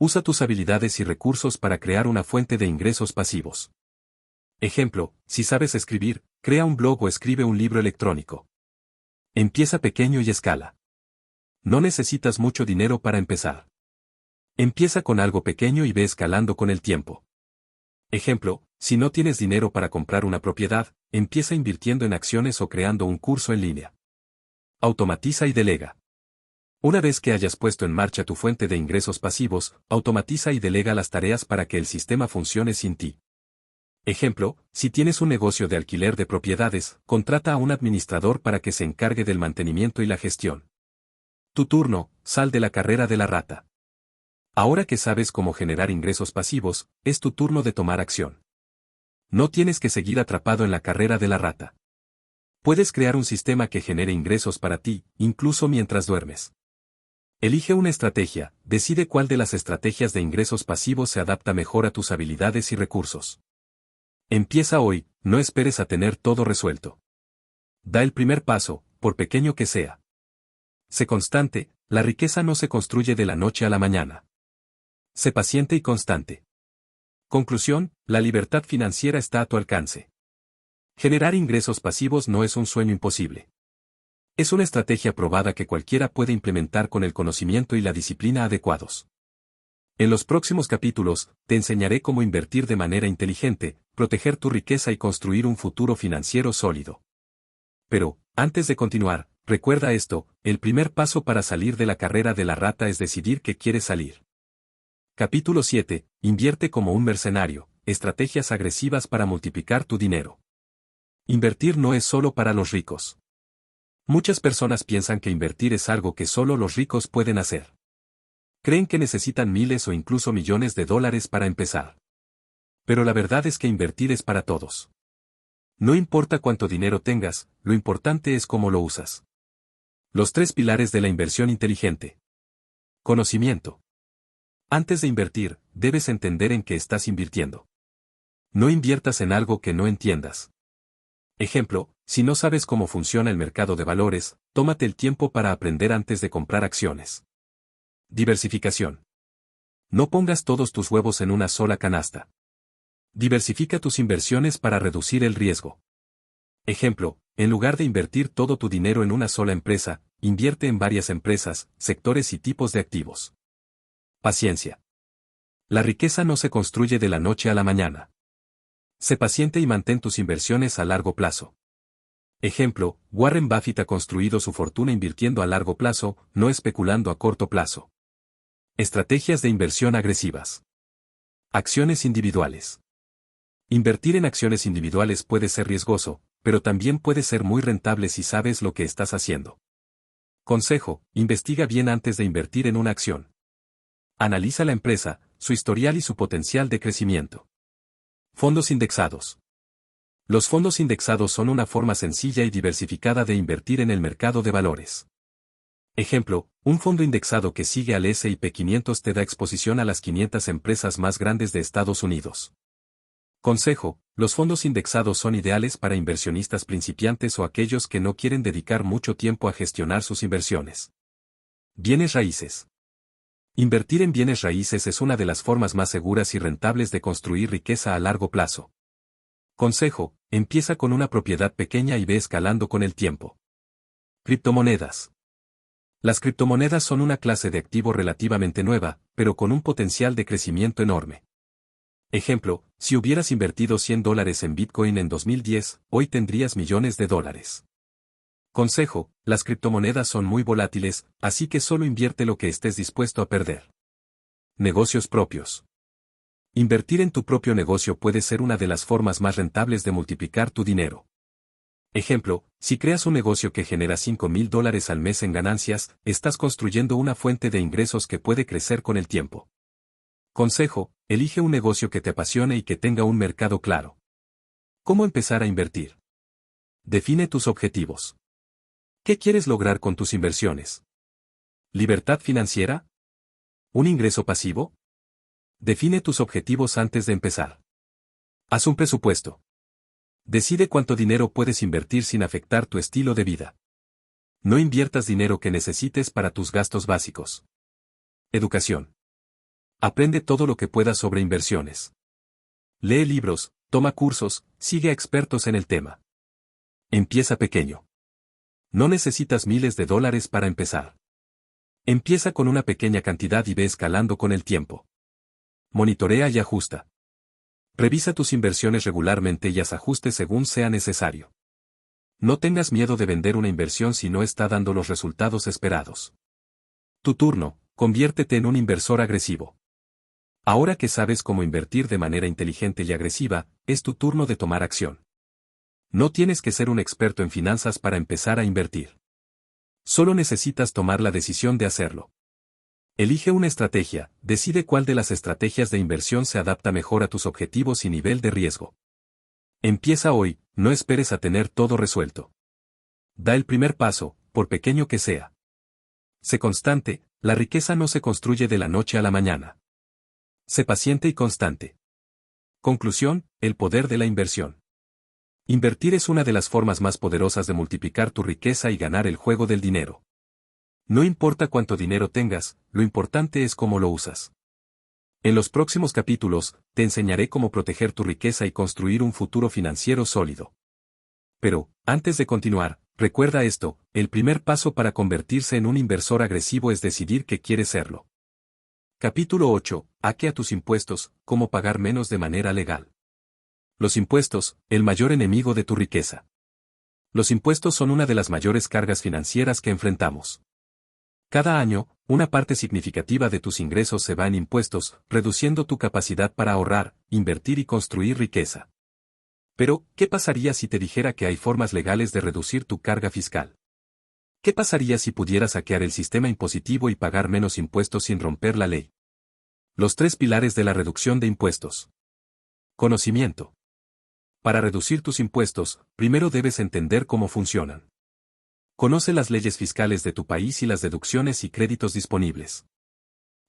Usa tus habilidades y recursos para crear una fuente de ingresos pasivos. Ejemplo: si sabes escribir, crea un blog o escribe un libro electrónico. Empieza pequeño y escala. No necesitas mucho dinero para empezar. Empieza con algo pequeño y ve escalando con el tiempo. Ejemplo: si no tienes dinero para comprar una propiedad, empieza invirtiendo en acciones o creando un curso en línea. Automatiza y delega. Una vez que hayas puesto en marcha tu fuente de ingresos pasivos, automatiza y delega las tareas para que el sistema funcione sin ti. Ejemplo: si tienes un negocio de alquiler de propiedades, contrata a un administrador para que se encargue del mantenimiento y la gestión. Tu turno: sal de la carrera de la rata. Ahora que sabes cómo generar ingresos pasivos, es tu turno de tomar acción. No tienes que seguir atrapado en la carrera de la rata. Puedes crear un sistema que genere ingresos para ti, incluso mientras duermes. Elige una estrategia, decide cuál de las estrategias de ingresos pasivos se adapta mejor a tus habilidades y recursos. Empieza hoy, no esperes a tener todo resuelto. Da el primer paso, por pequeño que sea. Sé constante, la riqueza no se construye de la noche a la mañana. Sé paciente y constante. Conclusión: la libertad financiera está a tu alcance. Generar ingresos pasivos no es un sueño imposible. Es una estrategia probada que cualquiera puede implementar con el conocimiento y la disciplina adecuados. En los próximos capítulos, te enseñaré cómo invertir de manera inteligente, proteger tu riqueza y construir un futuro financiero sólido. Pero, antes de continuar, recuerda esto: el primer paso para salir de la carrera de la rata es decidir que quieres salir. Capítulo 7. Invierte como un mercenario, estrategias agresivas para multiplicar tu dinero. Invertir no es solo para los ricos. Muchas personas piensan que invertir es algo que solo los ricos pueden hacer. Creen que necesitan miles o incluso millones de dólares para empezar. Pero la verdad es que invertir es para todos. No importa cuánto dinero tengas, lo importante es cómo lo usas. Los 3 pilares de la inversión inteligente. Conocimiento. Antes de invertir, debes entender en qué estás invirtiendo. No inviertas en algo que no entiendas. Ejemplo: si no sabes cómo funciona el mercado de valores, tómate el tiempo para aprender antes de comprar acciones. Diversificación. No pongas todos tus huevos en una sola canasta. Diversifica tus inversiones para reducir el riesgo. Ejemplo: en lugar de invertir todo tu dinero en una sola empresa, invierte en varias empresas, sectores y tipos de activos. Paciencia. La riqueza no se construye de la noche a la mañana. Sé paciente y mantén tus inversiones a largo plazo. Ejemplo: Warren Buffett ha construido su fortuna invirtiendo a largo plazo, no especulando a corto plazo. Estrategias de inversión agresivas. Acciones individuales. Invertir en acciones individuales puede ser riesgoso, pero también puede ser muy rentable si sabes lo que estás haciendo. Consejo: investiga bien antes de invertir en una acción. Analiza la empresa, su historial y su potencial de crecimiento. Fondos indexados. Los fondos indexados son una forma sencilla y diversificada de invertir en el mercado de valores. Ejemplo: un fondo indexado que sigue al S&P 500 te da exposición a las 500 empresas más grandes de Estados Unidos. Consejo: los fondos indexados son ideales para inversionistas principiantes o aquellos que no quieren dedicar mucho tiempo a gestionar sus inversiones. Bienes raíces. Invertir en bienes raíces es una de las formas más seguras y rentables de construir riqueza a largo plazo. Consejo: empieza con una propiedad pequeña y ve escalando con el tiempo. Criptomonedas. Las criptomonedas son una clase de activo relativamente nueva, pero con un potencial de crecimiento enorme. Ejemplo, si hubieras invertido $100 en Bitcoin en 2010, hoy tendrías millones de dólares. Consejo, las criptomonedas son muy volátiles, así que solo invierte lo que estés dispuesto a perder. Negocios propios. Invertir en tu propio negocio puede ser una de las formas más rentables de multiplicar tu dinero. Ejemplo, si creas un negocio que genera $5,000 al mes en ganancias, estás construyendo una fuente de ingresos que puede crecer con el tiempo. Consejo, elige un negocio que te apasione y que tenga un mercado claro. ¿Cómo empezar a invertir? Define tus objetivos. ¿Qué quieres lograr con tus inversiones? ¿Libertad financiera? ¿Un ingreso pasivo? Define tus objetivos antes de empezar. Haz un presupuesto. Decide cuánto dinero puedes invertir sin afectar tu estilo de vida. No inviertas dinero que necesites para tus gastos básicos. Educación. Aprende todo lo que puedas sobre inversiones. Lee libros, toma cursos, sigue a expertos en el tema. Empieza pequeño. No necesitas miles de dólares para empezar. Empieza con una pequeña cantidad y ve escalando con el tiempo. Monitorea y ajusta. Revisa tus inversiones regularmente y haz ajustes según sea necesario. No tengas miedo de vender una inversión si no está dando los resultados esperados. Tu turno, conviértete en un inversor agresivo. Ahora que sabes cómo invertir de manera inteligente y agresiva, es tu turno de tomar acción. No tienes que ser un experto en finanzas para empezar a invertir. Solo necesitas tomar la decisión de hacerlo. Elige una estrategia, decide cuál de las estrategias de inversión se adapta mejor a tus objetivos y nivel de riesgo. Empieza hoy, no esperes a tener todo resuelto. Da el primer paso, por pequeño que sea. Sé constante, la riqueza no se construye de la noche a la mañana. Sé paciente y constante. Conclusión, el poder de la inversión. Invertir es una de las formas más poderosas de multiplicar tu riqueza y ganar el juego del dinero. No importa cuánto dinero tengas, lo importante es cómo lo usas. En los próximos capítulos, te enseñaré cómo proteger tu riqueza y construir un futuro financiero sólido. Pero, antes de continuar, recuerda esto, el primer paso para convertirse en un inversor agresivo es decidir que quieres serlo. Capítulo 8. Hackea tus impuestos, cómo pagar menos de manera legal. Los impuestos, el mayor enemigo de tu riqueza. Los impuestos son una de las mayores cargas financieras que enfrentamos. Cada año, una parte significativa de tus ingresos se va en impuestos, reduciendo tu capacidad para ahorrar, invertir y construir riqueza. Pero, ¿qué pasaría si te dijera que hay formas legales de reducir tu carga fiscal? ¿Qué pasaría si pudieras hackear el sistema impositivo y pagar menos impuestos sin romper la ley? Los 3 pilares de la reducción de impuestos. Conocimiento. Para reducir tus impuestos, primero debes entender cómo funcionan. Conoce las leyes fiscales de tu país y las deducciones y créditos disponibles.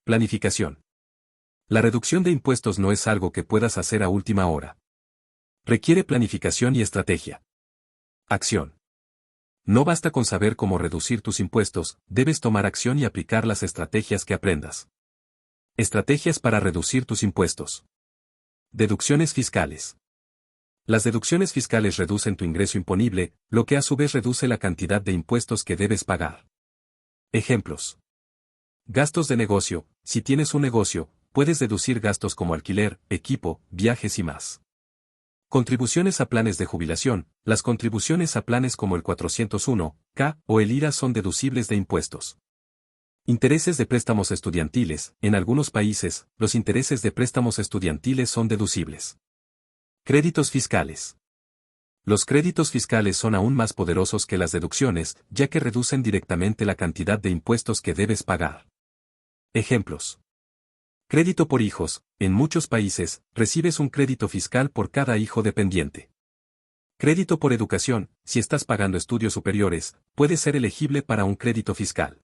Planificación. La reducción de impuestos no es algo que puedas hacer a última hora. Requiere planificación y estrategia. Acción. No basta con saber cómo reducir tus impuestos, debes tomar acción y aplicar las estrategias que aprendas. Estrategias para reducir tus impuestos. Deducciones fiscales. Las deducciones fiscales reducen tu ingreso imponible, lo que a su vez reduce la cantidad de impuestos que debes pagar. Ejemplos. Gastos de negocio. Si tienes un negocio, puedes deducir gastos como alquiler, equipo, viajes y más. Contribuciones a planes de jubilación. Las contribuciones a planes como el 401(k) o el IRA son deducibles de impuestos. Intereses de préstamos estudiantiles. En algunos países, los intereses de préstamos estudiantiles son deducibles. Créditos fiscales. Los créditos fiscales son aún más poderosos que las deducciones, ya que reducen directamente la cantidad de impuestos que debes pagar. Ejemplos. Crédito por hijos. En muchos países, recibes un crédito fiscal por cada hijo dependiente. Crédito por educación. Si estás pagando estudios superiores, puedes ser elegible para un crédito fiscal.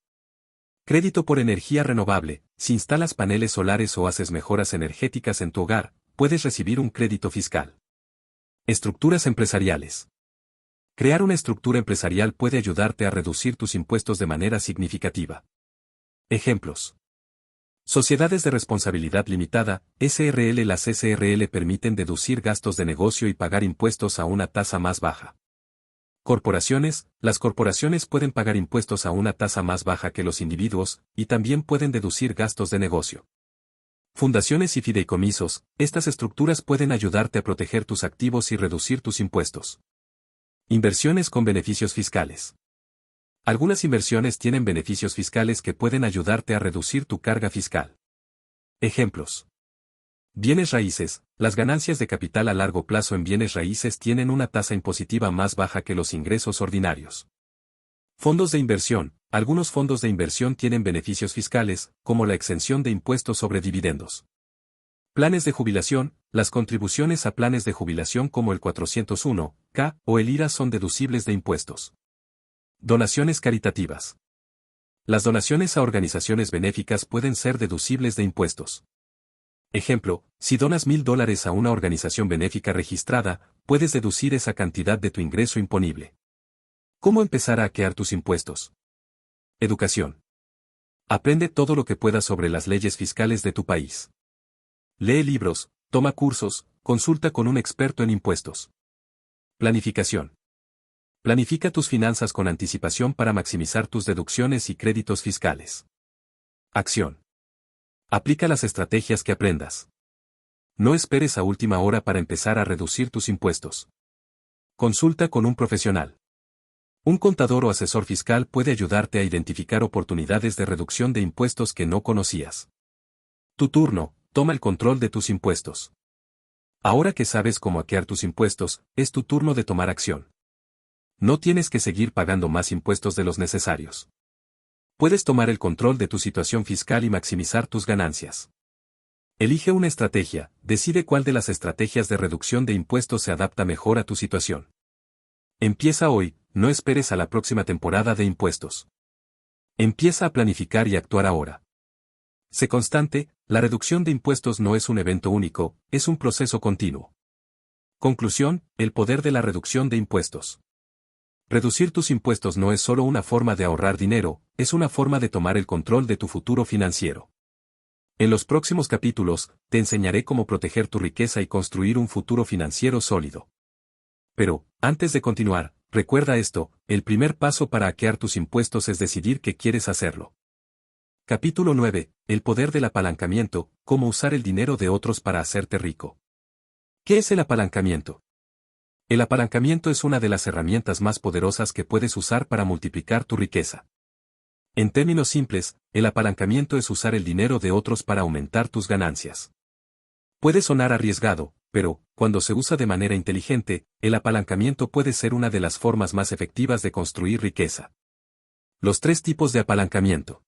Crédito por energía renovable. Si instalas paneles solares o haces mejoras energéticas en tu hogar, puedes recibir un crédito fiscal. Estructuras empresariales. Crear una estructura empresarial puede ayudarte a reducir tus impuestos de manera significativa. Ejemplos. Sociedades de responsabilidad limitada, SRL. Las SRL permiten deducir gastos de negocio y pagar impuestos a una tasa más baja. Corporaciones. Las corporaciones pueden pagar impuestos a una tasa más baja que los individuos, y también pueden deducir gastos de negocio. Fundaciones y fideicomisos, estas estructuras pueden ayudarte a proteger tus activos y reducir tus impuestos. Inversiones con beneficios fiscales. Algunas inversiones tienen beneficios fiscales que pueden ayudarte a reducir tu carga fiscal. Ejemplos. Bienes raíces. Las ganancias de capital a largo plazo en bienes raíces tienen una tasa impositiva más baja que los ingresos ordinarios. Fondos de inversión. Algunos fondos de inversión tienen beneficios fiscales, como la exención de impuestos sobre dividendos. Planes de jubilación. Las contribuciones a planes de jubilación como el 401(k) o el IRA son deducibles de impuestos. Donaciones caritativas. Las donaciones a organizaciones benéficas pueden ser deducibles de impuestos. Ejemplo, si donas $1,000 a una organización benéfica registrada, puedes deducir esa cantidad de tu ingreso imponible. ¿Cómo empezar a hackear tus impuestos? Educación. Aprende todo lo que puedas sobre las leyes fiscales de tu país. Lee libros, toma cursos, consulta con un experto en impuestos. Planificación. Planifica tus finanzas con anticipación para maximizar tus deducciones y créditos fiscales. Acción. Aplica las estrategias que aprendas. No esperes a última hora para empezar a reducir tus impuestos. Consulta con un profesional. Un contador o asesor fiscal puede ayudarte a identificar oportunidades de reducción de impuestos que no conocías. Tu turno, toma el control de tus impuestos. Ahora que sabes cómo hackear tus impuestos, es tu turno de tomar acción. No tienes que seguir pagando más impuestos de los necesarios. Puedes tomar el control de tu situación fiscal y maximizar tus ganancias. Elige una estrategia, decide cuál de las estrategias de reducción de impuestos se adapta mejor a tu situación. Empieza hoy, no esperes a la próxima temporada de impuestos. Empieza a planificar y actuar ahora. Sé constante, la reducción de impuestos no es un evento único, es un proceso continuo. Conclusión, el poder de la reducción de impuestos. Reducir tus impuestos no es solo una forma de ahorrar dinero, es una forma de tomar el control de tu futuro financiero. En los próximos capítulos, te enseñaré cómo proteger tu riqueza y construir un futuro financiero sólido. Pero, antes de continuar, recuerda esto, el primer paso para hackear tus impuestos es decidir que quieres hacerlo. Capítulo 9. El poder del apalancamiento, cómo usar el dinero de otros para hacerte rico. ¿Qué es el apalancamiento? El apalancamiento es una de las herramientas más poderosas que puedes usar para multiplicar tu riqueza. En términos simples, el apalancamiento es usar el dinero de otros para aumentar tus ganancias. Puede sonar arriesgado, pero, cuando se usa de manera inteligente, el apalancamiento puede ser una de las formas más efectivas de construir riqueza. Los 3 tipos de apalancamiento.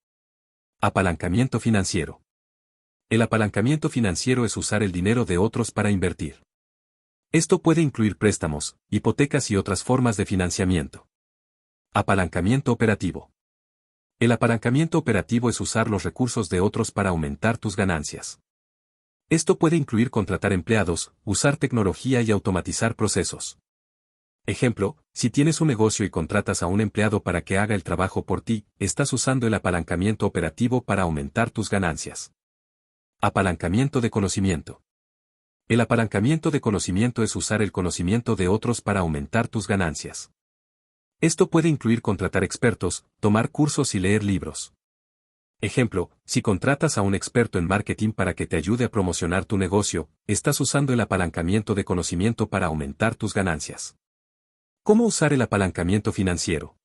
Apalancamiento financiero. El apalancamiento financiero es usar el dinero de otros para invertir. Esto puede incluir préstamos, hipotecas y otras formas de financiamiento. Apalancamiento operativo. El apalancamiento operativo es usar los recursos de otros para aumentar tus ganancias. Esto puede incluir contratar empleados, usar tecnología y automatizar procesos. Ejemplo, si tienes un negocio y contratas a un empleado para que haga el trabajo por ti, estás usando el apalancamiento operativo para aumentar tus ganancias. Apalancamiento de conocimiento. El apalancamiento de conocimiento es usar el conocimiento de otros para aumentar tus ganancias. Esto puede incluir contratar expertos, tomar cursos y leer libros. Ejemplo, si contratas a un experto en marketing para que te ayude a promocionar tu negocio, estás usando el apalancamiento de conocimiento para aumentar tus ganancias. ¿Cómo usar el apalancamiento financiero?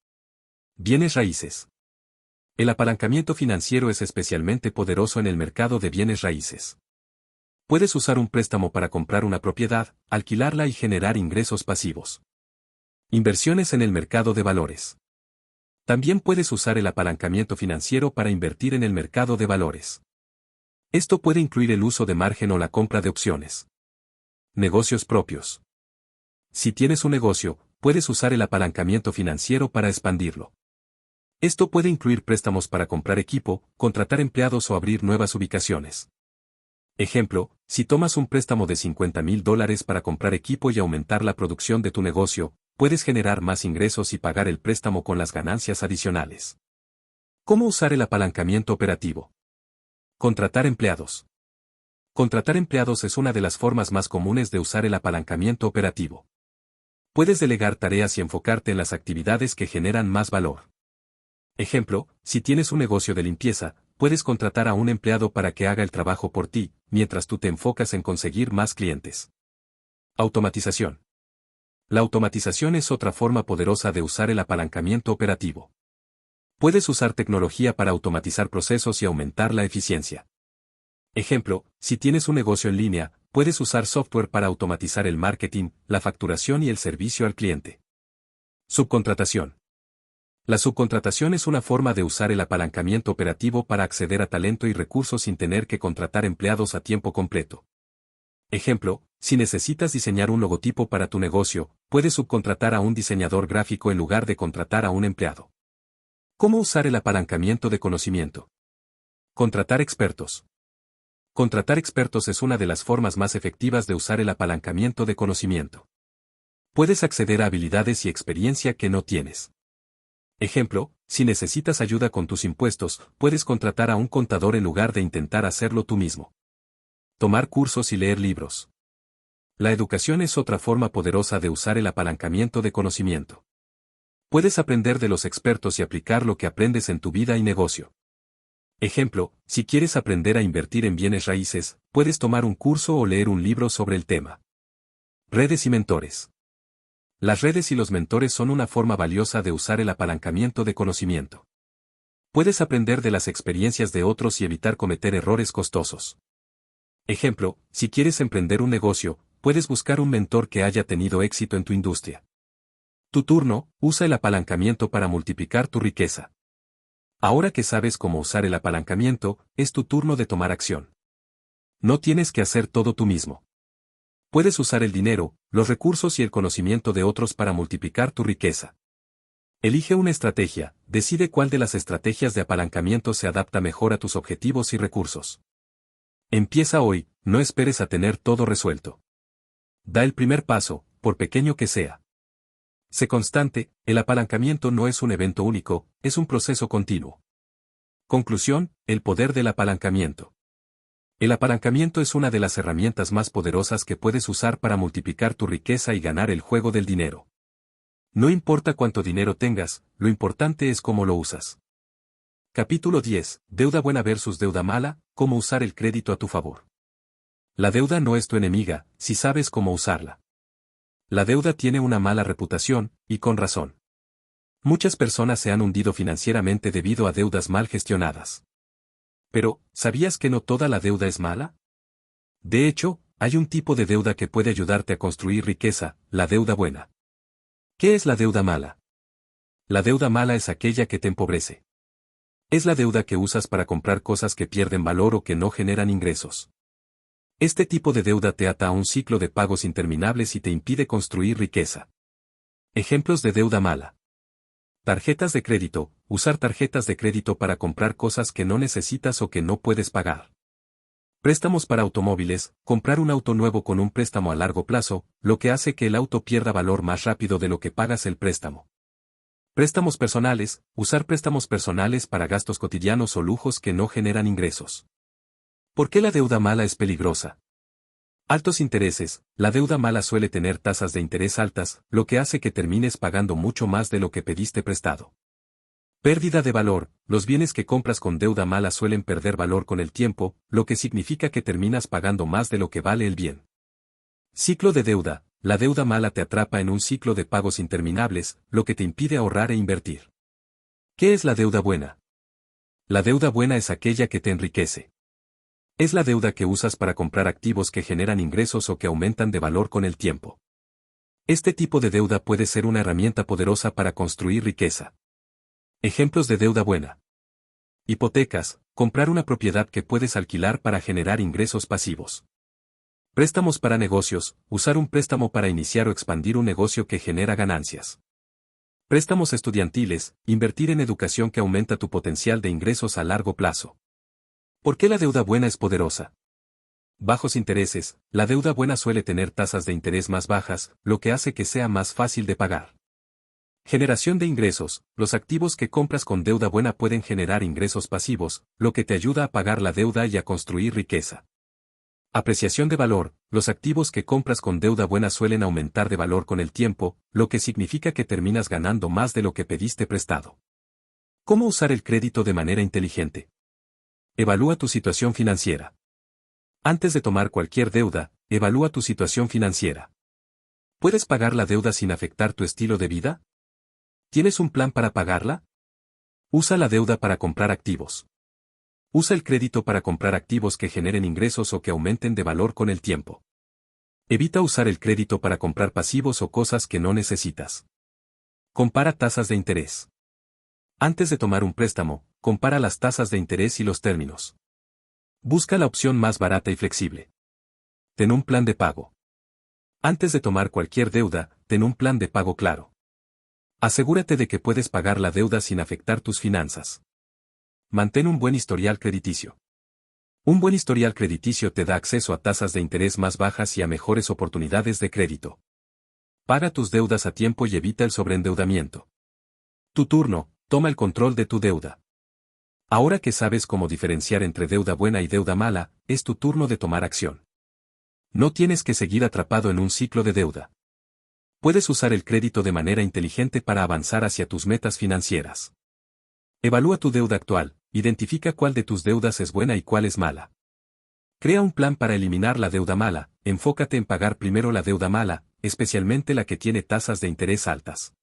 Bienes raíces. El apalancamiento financiero es especialmente poderoso en el mercado de bienes raíces. Puedes usar un préstamo para comprar una propiedad, alquilarla y generar ingresos pasivos. Inversiones en el mercado de valores. También puedes usar el apalancamiento financiero para invertir en el mercado de valores. Esto puede incluir el uso de margen o la compra de opciones. Negocios propios. Si tienes un negocio, puedes usar el apalancamiento financiero para expandirlo. Esto puede incluir préstamos para comprar equipo, contratar empleados o abrir nuevas ubicaciones. Ejemplo, si tomas un préstamo de $50,000 para comprar equipo y aumentar la producción de tu negocio, puedes generar más ingresos y pagar el préstamo con las ganancias adicionales. ¿Cómo usar el apalancamiento operativo? Contratar empleados. Contratar empleados es una de las formas más comunes de usar el apalancamiento operativo. Puedes delegar tareas y enfocarte en las actividades que generan más valor. Ejemplo, si tienes un negocio de limpieza, puedes contratar a un empleado para que haga el trabajo por ti, mientras tú te enfocas en conseguir más clientes. Automatización. La automatización es otra forma poderosa de usar el apalancamiento operativo. Puedes usar tecnología para automatizar procesos y aumentar la eficiencia. Ejemplo, si tienes un negocio en línea, puedes usar software para automatizar el marketing, la facturación y el servicio al cliente. Subcontratación. La subcontratación es una forma de usar el apalancamiento operativo para acceder a talento y recursos sin tener que contratar empleados a tiempo completo. Ejemplo, si necesitas diseñar un logotipo para tu negocio, puedes subcontratar a un diseñador gráfico en lugar de contratar a un empleado. ¿Cómo usar el apalancamiento de conocimiento? Contratar expertos. Contratar expertos es una de las formas más efectivas de usar el apalancamiento de conocimiento. Puedes acceder a habilidades y experiencia que no tienes. Ejemplo, si necesitas ayuda con tus impuestos, puedes contratar a un contador en lugar de intentar hacerlo tú mismo. Tomar cursos y leer libros. La educación es otra forma poderosa de usar el apalancamiento de conocimiento. Puedes aprender de los expertos y aplicar lo que aprendes en tu vida y negocio. Ejemplo, si quieres aprender a invertir en bienes raíces, puedes tomar un curso o leer un libro sobre el tema. Redes y mentores. Las redes y los mentores son una forma valiosa de usar el apalancamiento de conocimiento. Puedes aprender de las experiencias de otros y evitar cometer errores costosos. Ejemplo, si quieres emprender un negocio, puedes buscar un mentor que haya tenido éxito en tu industria. Tu turno, usa el apalancamiento para multiplicar tu riqueza. Ahora que sabes cómo usar el apalancamiento, es tu turno de tomar acción. No tienes que hacer todo tú mismo. Puedes usar el dinero, los recursos y el conocimiento de otros para multiplicar tu riqueza. Elige una estrategia, decide cuál de las estrategias de apalancamiento se adapta mejor a tus objetivos y recursos. Empieza hoy, no esperes a tener todo resuelto. Da el primer paso, por pequeño que sea. Sé constante, el apalancamiento no es un evento único, es un proceso continuo. Conclusión, el poder del apalancamiento. El apalancamiento es una de las herramientas más poderosas que puedes usar para multiplicar tu riqueza y ganar el juego del dinero. No importa cuánto dinero tengas, lo importante es cómo lo usas. Capítulo 10. Deuda buena versus deuda mala, cómo usar el crédito a tu favor. La deuda no es tu enemiga, si sabes cómo usarla. La deuda tiene una mala reputación, y con razón. Muchas personas se han hundido financieramente debido a deudas mal gestionadas. Pero, ¿sabías que no toda la deuda es mala? De hecho, hay un tipo de deuda que puede ayudarte a construir riqueza, la deuda buena. ¿Qué es la deuda mala? La deuda mala es aquella que te empobrece. Es la deuda que usas para comprar cosas que pierden valor o que no generan ingresos. Este tipo de deuda te ata a un ciclo de pagos interminables y te impide construir riqueza. Ejemplos de deuda mala. Tarjetas de crédito, usar tarjetas de crédito para comprar cosas que no necesitas o que no puedes pagar. Préstamos para automóviles, comprar un auto nuevo con un préstamo a largo plazo, lo que hace que el auto pierda valor más rápido de lo que pagas el préstamo. Préstamos personales, usar préstamos personales para gastos cotidianos o lujos que no generan ingresos. ¿Por qué la deuda mala es peligrosa? Altos intereses. La deuda mala suele tener tasas de interés altas, lo que hace que termines pagando mucho más de lo que pediste prestado. Pérdida de valor. Los bienes que compras con deuda mala suelen perder valor con el tiempo, lo que significa que terminas pagando más de lo que vale el bien. Ciclo de deuda. La deuda mala te atrapa en un ciclo de pagos interminables, lo que te impide ahorrar e invertir. ¿Qué es la deuda buena? La deuda buena es aquella que te enriquece. Es la deuda que usas para comprar activos que generan ingresos o que aumentan de valor con el tiempo. Este tipo de deuda puede ser una herramienta poderosa para construir riqueza. Ejemplos de deuda buena. Hipotecas, comprar una propiedad que puedes alquilar para generar ingresos pasivos. Préstamos para negocios, usar un préstamo para iniciar o expandir un negocio que genera ganancias. Préstamos estudiantiles, invertir en educación que aumenta tu potencial de ingresos a largo plazo. ¿Por qué la deuda buena es poderosa? Bajos intereses. La deuda buena suele tener tasas de interés más bajas, lo que hace que sea más fácil de pagar. Generación de ingresos. Los activos que compras con deuda buena pueden generar ingresos pasivos, lo que te ayuda a pagar la deuda y a construir riqueza. Apreciación de valor. Los activos que compras con deuda buena suelen aumentar de valor con el tiempo, lo que significa que terminas ganando más de lo que pediste prestado. ¿Cómo usar el crédito de manera inteligente? Evalúa tu situación financiera. Antes de tomar cualquier deuda, evalúa tu situación financiera. ¿Puedes pagar la deuda sin afectar tu estilo de vida? ¿Tienes un plan para pagarla? Usa la deuda para comprar activos. Usa el crédito para comprar activos que generen ingresos o que aumenten de valor con el tiempo. Evita usar el crédito para comprar pasivos o cosas que no necesitas. Compara tasas de interés. Antes de tomar un préstamo, compara las tasas de interés y los términos. Busca la opción más barata y flexible. Ten un plan de pago. Antes de tomar cualquier deuda, ten un plan de pago claro. Asegúrate de que puedes pagar la deuda sin afectar tus finanzas. Mantén un buen historial crediticio. Un buen historial crediticio te da acceso a tasas de interés más bajas y a mejores oportunidades de crédito. Paga tus deudas a tiempo y evita el sobreendeudamiento. Tu turno, toma el control de tu deuda. Ahora que sabes cómo diferenciar entre deuda buena y deuda mala, es tu turno de tomar acción. No tienes que seguir atrapado en un ciclo de deuda. Puedes usar el crédito de manera inteligente para avanzar hacia tus metas financieras. Evalúa tu deuda actual, identifica cuál de tus deudas es buena y cuál es mala. Crea un plan para eliminar la deuda mala, enfócate en pagar primero la deuda mala, especialmente la que tiene tasas de interés altas.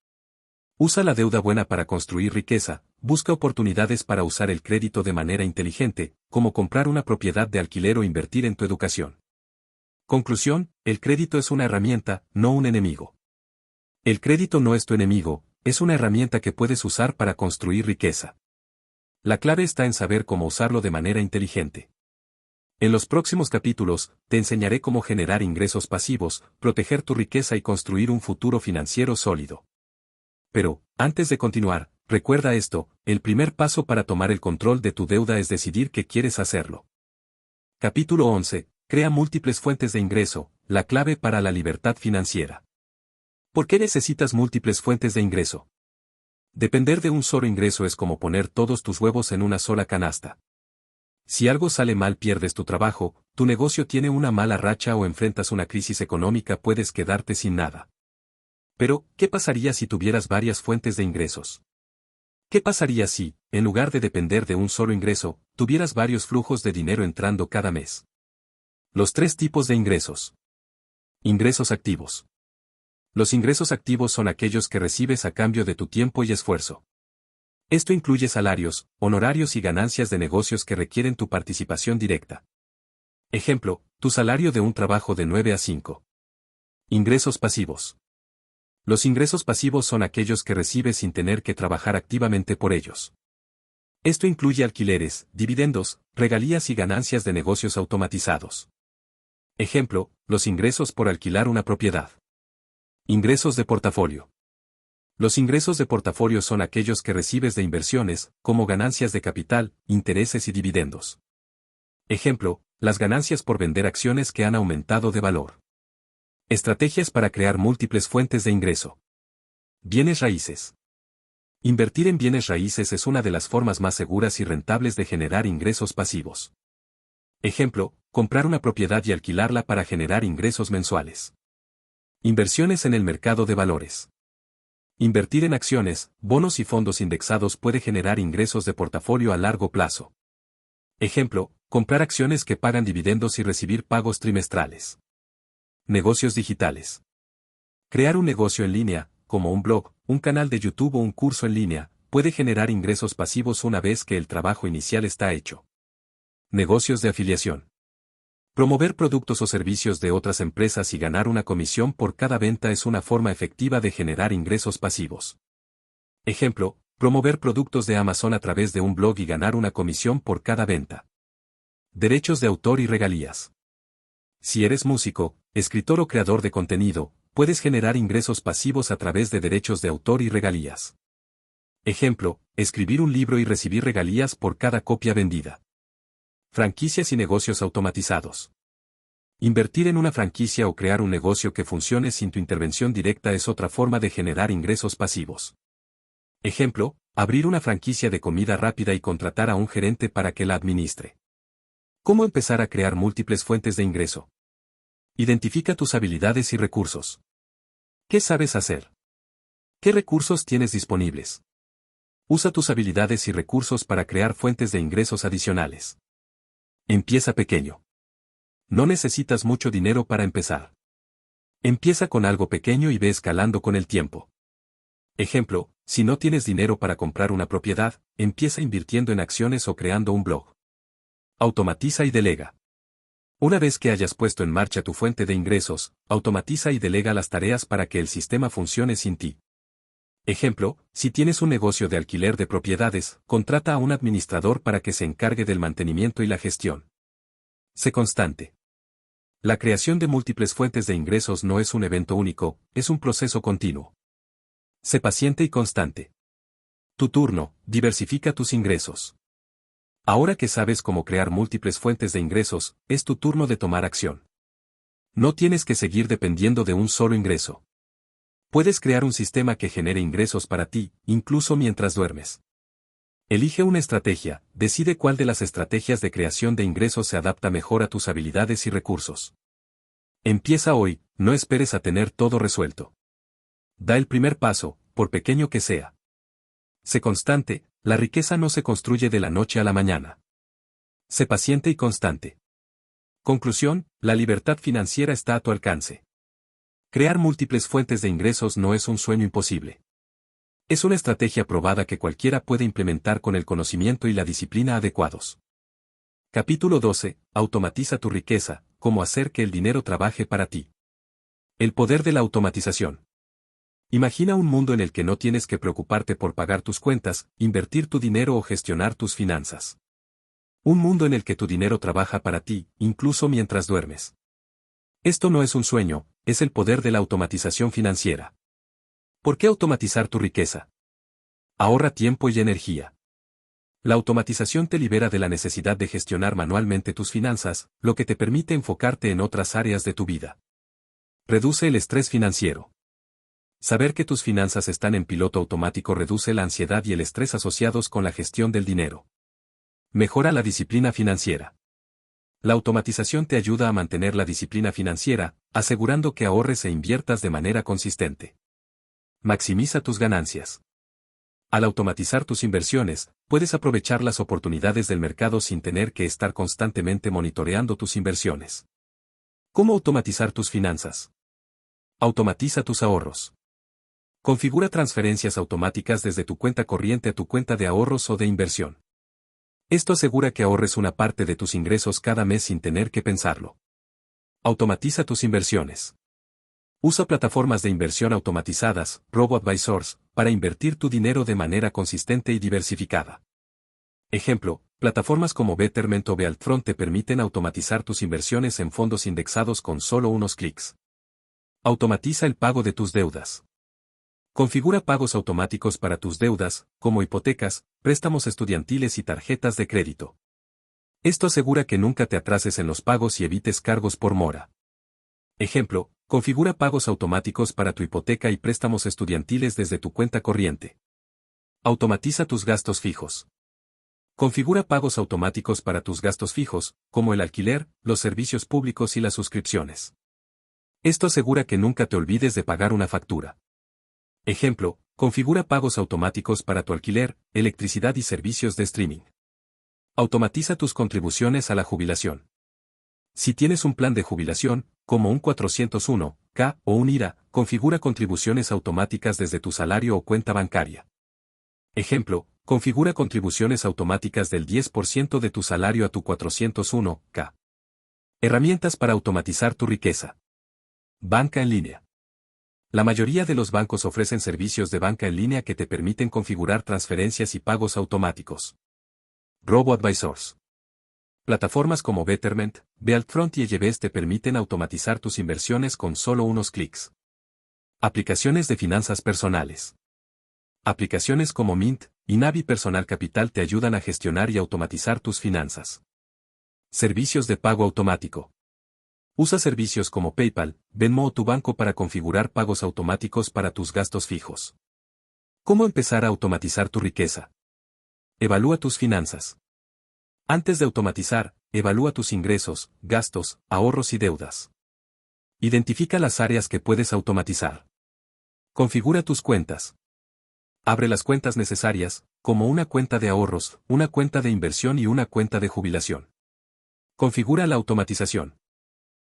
Usa la deuda buena para construir riqueza, busca oportunidades para usar el crédito de manera inteligente, como comprar una propiedad de alquiler o invertir en tu educación. Conclusión, el crédito es una herramienta, no un enemigo. El crédito no es tu enemigo, es una herramienta que puedes usar para construir riqueza. La clave está en saber cómo usarlo de manera inteligente. En los próximos capítulos, te enseñaré cómo generar ingresos pasivos, proteger tu riqueza y construir un futuro financiero sólido. Pero, antes de continuar, recuerda esto, el primer paso para tomar el control de tu deuda es decidir que quieres hacerlo. Capítulo 11. Crea múltiples fuentes de ingreso, la clave para la libertad financiera. ¿Por qué necesitas múltiples fuentes de ingreso? Depender de un solo ingreso es como poner todos tus huevos en una sola canasta. Si algo sale mal, pierdes tu trabajo, tu negocio tiene una mala racha o enfrentas una crisis económica, puedes quedarte sin nada. Pero, ¿qué pasaría si tuvieras varias fuentes de ingresos? ¿Qué pasaría si, en lugar de depender de un solo ingreso, tuvieras varios flujos de dinero entrando cada mes? Los 3 tipos de ingresos. Ingresos activos. Los ingresos activos son aquellos que recibes a cambio de tu tiempo y esfuerzo. Esto incluye salarios, honorarios y ganancias de negocios que requieren tu participación directa. Ejemplo, tu salario de un trabajo de 9 a 5. Ingresos pasivos. Los ingresos pasivos son aquellos que recibes sin tener que trabajar activamente por ellos. Esto incluye alquileres, dividendos, regalías y ganancias de negocios automatizados. Ejemplo, los ingresos por alquilar una propiedad. Ingresos de portafolio. Los ingresos de portafolio son aquellos que recibes de inversiones, como ganancias de capital, intereses y dividendos. Ejemplo, las ganancias por vender acciones que han aumentado de valor. Estrategias para crear múltiples fuentes de ingreso. Bienes raíces. Invertir en bienes raíces es una de las formas más seguras y rentables de generar ingresos pasivos. Ejemplo, comprar una propiedad y alquilarla para generar ingresos mensuales. Inversiones en el mercado de valores. Invertir en acciones, bonos y fondos indexados puede generar ingresos de portafolio a largo plazo. Ejemplo, comprar acciones que pagan dividendos y recibir pagos trimestrales. Negocios digitales. Crear un negocio en línea, como un blog, un canal de YouTube o un curso en línea, puede generar ingresos pasivos una vez que el trabajo inicial está hecho. Negocios de afiliación. Promover productos o servicios de otras empresas y ganar una comisión por cada venta es una forma efectiva de generar ingresos pasivos. Ejemplo, promover productos de Amazon a través de un blog y ganar una comisión por cada venta. Derechos de autor y regalías. Si eres músico, escritor o creador de contenido, puedes generar ingresos pasivos a través de derechos de autor y regalías. Ejemplo, escribir un libro y recibir regalías por cada copia vendida. Franquicias y negocios automatizados. Invertir en una franquicia o crear un negocio que funcione sin tu intervención directa es otra forma de generar ingresos pasivos. Ejemplo, abrir una franquicia de comida rápida y contratar a un gerente para que la administre. ¿Cómo empezar a crear múltiples fuentes de ingreso? Identifica tus habilidades y recursos. ¿Qué sabes hacer? ¿Qué recursos tienes disponibles? Usa tus habilidades y recursos para crear fuentes de ingresos adicionales. Empieza pequeño. No necesitas mucho dinero para empezar. Empieza con algo pequeño y ve escalando con el tiempo. Ejemplo, si no tienes dinero para comprar una propiedad, empieza invirtiendo en acciones o creando un blog. Automatiza y delega. Una vez que hayas puesto en marcha tu fuente de ingresos, automatiza y delega las tareas para que el sistema funcione sin ti. Ejemplo, si tienes un negocio de alquiler de propiedades, contrata a un administrador para que se encargue del mantenimiento y la gestión. Sé constante. La creación de múltiples fuentes de ingresos no es un evento único, es un proceso continuo. Sé paciente y constante. Tu turno, diversifica tus ingresos. Ahora que sabes cómo crear múltiples fuentes de ingresos, es tu turno de tomar acción. No tienes que seguir dependiendo de un solo ingreso. Puedes crear un sistema que genere ingresos para ti, incluso mientras duermes. Elige una estrategia, decide cuál de las estrategias de creación de ingresos se adapta mejor a tus habilidades y recursos. Empieza hoy, no esperes a tener todo resuelto. Da el primer paso, por pequeño que sea. Sé constante, la riqueza no se construye de la noche a la mañana. Sé paciente y constante. Conclusión, la libertad financiera está a tu alcance. Crear múltiples fuentes de ingresos no es un sueño imposible. Es una estrategia probada que cualquiera puede implementar con el conocimiento y la disciplina adecuados. Capítulo 12. Automatiza tu riqueza, cómo hacer que el dinero trabaje para ti. El poder de la automatización. Imagina un mundo en el que no tienes que preocuparte por pagar tus cuentas, invertir tu dinero o gestionar tus finanzas. Un mundo en el que tu dinero trabaja para ti, incluso mientras duermes. Esto no es un sueño, es el poder de la automatización financiera. ¿Por qué automatizar tu riqueza? Ahorra tiempo y energía. La automatización te libera de la necesidad de gestionar manualmente tus finanzas, lo que te permite enfocarte en otras áreas de tu vida. Reduce el estrés financiero. Saber que tus finanzas están en piloto automático reduce la ansiedad y el estrés asociados con la gestión del dinero. Mejora la disciplina financiera. La automatización te ayuda a mantener la disciplina financiera, asegurando que ahorres e inviertas de manera consistente. Maximiza tus ganancias. Al automatizar tus inversiones, puedes aprovechar las oportunidades del mercado sin tener que estar constantemente monitoreando tus inversiones. ¿Cómo automatizar tus finanzas? Automatiza tus ahorros. Configura transferencias automáticas desde tu cuenta corriente a tu cuenta de ahorros o de inversión. Esto asegura que ahorres una parte de tus ingresos cada mes sin tener que pensarlo. Automatiza tus inversiones. Usa plataformas de inversión automatizadas, robo-advisors, para invertir tu dinero de manera consistente y diversificada. Ejemplo, plataformas como Betterment o Wealthfront te permiten automatizar tus inversiones en fondos indexados con solo unos clics. Automatiza el pago de tus deudas. Configura pagos automáticos para tus deudas, como hipotecas, préstamos estudiantiles y tarjetas de crédito. Esto asegura que nunca te atrases en los pagos y evites cargos por mora. Ejemplo, configura pagos automáticos para tu hipoteca y préstamos estudiantiles desde tu cuenta corriente. Automatiza tus gastos fijos. Configura pagos automáticos para tus gastos fijos, como el alquiler, los servicios públicos y las suscripciones. Esto asegura que nunca te olvides de pagar una factura. Ejemplo, configura pagos automáticos para tu alquiler, electricidad y servicios de streaming. Automatiza tus contribuciones a la jubilación. Si tienes un plan de jubilación, como un 401(k) o un IRA, configura contribuciones automáticas desde tu salario o cuenta bancaria. Ejemplo, configura contribuciones automáticas del 10% de tu salario a tu 401(k). Herramientas para automatizar tu riqueza. Banca en línea. La mayoría de los bancos ofrecen servicios de banca en línea que te permiten configurar transferencias y pagos automáticos. Robo-advisors. Plataformas como Betterment, Wealthfront y Ellevest te permiten automatizar tus inversiones con solo unos clics. Aplicaciones de finanzas personales. Aplicaciones como Mint y Navi Personal Capital te ayudan a gestionar y automatizar tus finanzas. Servicios de pago automático. Usa servicios como PayPal, Venmo o tu banco para configurar pagos automáticos para tus gastos fijos. ¿Cómo empezar a automatizar tu riqueza? Evalúa tus finanzas. Antes de automatizar, evalúa tus ingresos, gastos, ahorros y deudas. Identifica las áreas que puedes automatizar. Configura tus cuentas. Abre las cuentas necesarias, como una cuenta de ahorros, una cuenta de inversión y una cuenta de jubilación. Configura la automatización.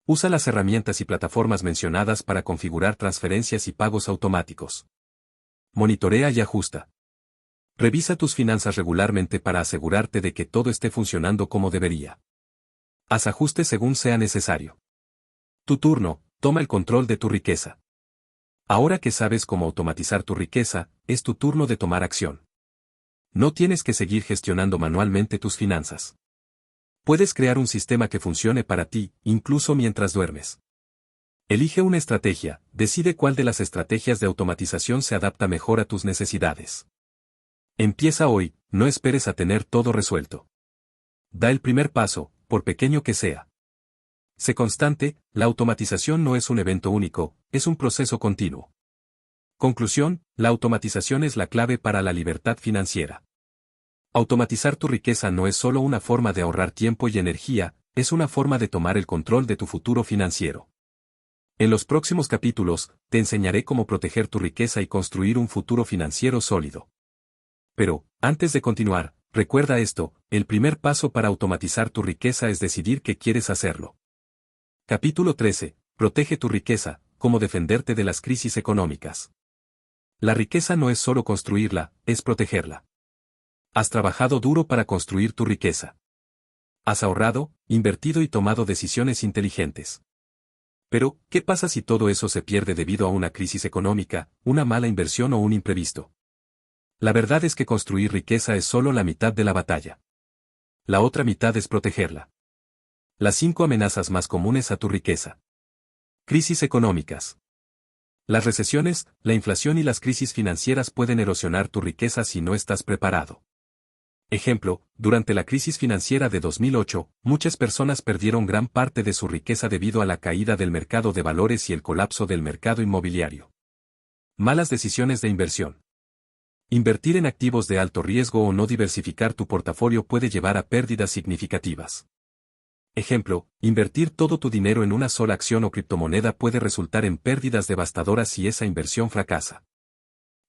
Usa las herramientas y plataformas mencionadas para configurar transferencias y pagos automáticos. Monitorea y ajusta. Revisa tus finanzas regularmente para asegurarte de que todo esté funcionando como debería. Haz ajustes según sea necesario. Tu turno, toma el control de tu riqueza. Ahora que sabes cómo automatizar tu riqueza, es tu turno de tomar acción. No tienes que seguir gestionando manualmente tus finanzas. Puedes crear un sistema que funcione para ti, incluso mientras duermes. Elige una estrategia, decide cuál de las estrategias de automatización se adapta mejor a tus necesidades. Empieza hoy, no esperes a tener todo resuelto. Da el primer paso, por pequeño que sea. Sé constante, la automatización no es un evento único, es un proceso continuo. Conclusión, la automatización es la clave para la libertad financiera. Automatizar tu riqueza no es solo una forma de ahorrar tiempo y energía, es una forma de tomar el control de tu futuro financiero. En los próximos capítulos, te enseñaré cómo proteger tu riqueza y construir un futuro financiero sólido. Pero, antes de continuar, recuerda esto, el primer paso para automatizar tu riqueza es decidir que quieres hacerlo. Capítulo 13. Protege tu riqueza, cómo defenderte de las crisis económicas. La riqueza no es solo construirla, es protegerla. Has trabajado duro para construir tu riqueza. Has ahorrado, invertido y tomado decisiones inteligentes. Pero, ¿qué pasa si todo eso se pierde debido a una crisis económica, una mala inversión o un imprevisto? La verdad es que construir riqueza es solo la mitad de la batalla. La otra mitad es protegerla. Las 5 amenazas más comunes a tu riqueza. Crisis económicas. Las recesiones, la inflación y las crisis financieras pueden erosionar tu riqueza si no estás preparado. Ejemplo, durante la crisis financiera de 2008, muchas personas perdieron gran parte de su riqueza debido a la caída del mercado de valores y el colapso del mercado inmobiliario. Malas decisiones de inversión. Invertir en activos de alto riesgo o no diversificar tu portafolio puede llevar a pérdidas significativas. Ejemplo, invertir todo tu dinero en una sola acción o criptomoneda puede resultar en pérdidas devastadoras si esa inversión fracasa.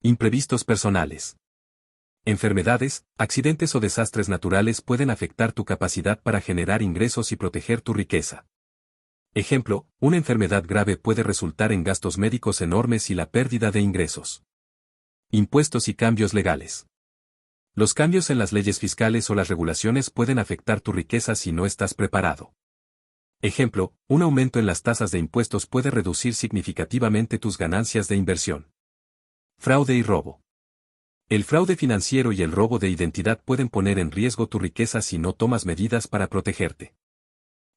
Imprevistos personales. Enfermedades, accidentes o desastres naturales pueden afectar tu capacidad para generar ingresos y proteger tu riqueza. Ejemplo, una enfermedad grave puede resultar en gastos médicos enormes y la pérdida de ingresos. Impuestos y cambios legales. Los cambios en las leyes fiscales o las regulaciones pueden afectar tu riqueza si no estás preparado. Ejemplo, un aumento en las tasas de impuestos puede reducir significativamente tus ganancias de inversión. Fraude y robo. El fraude financiero y el robo de identidad pueden poner en riesgo tu riqueza si no tomas medidas para protegerte.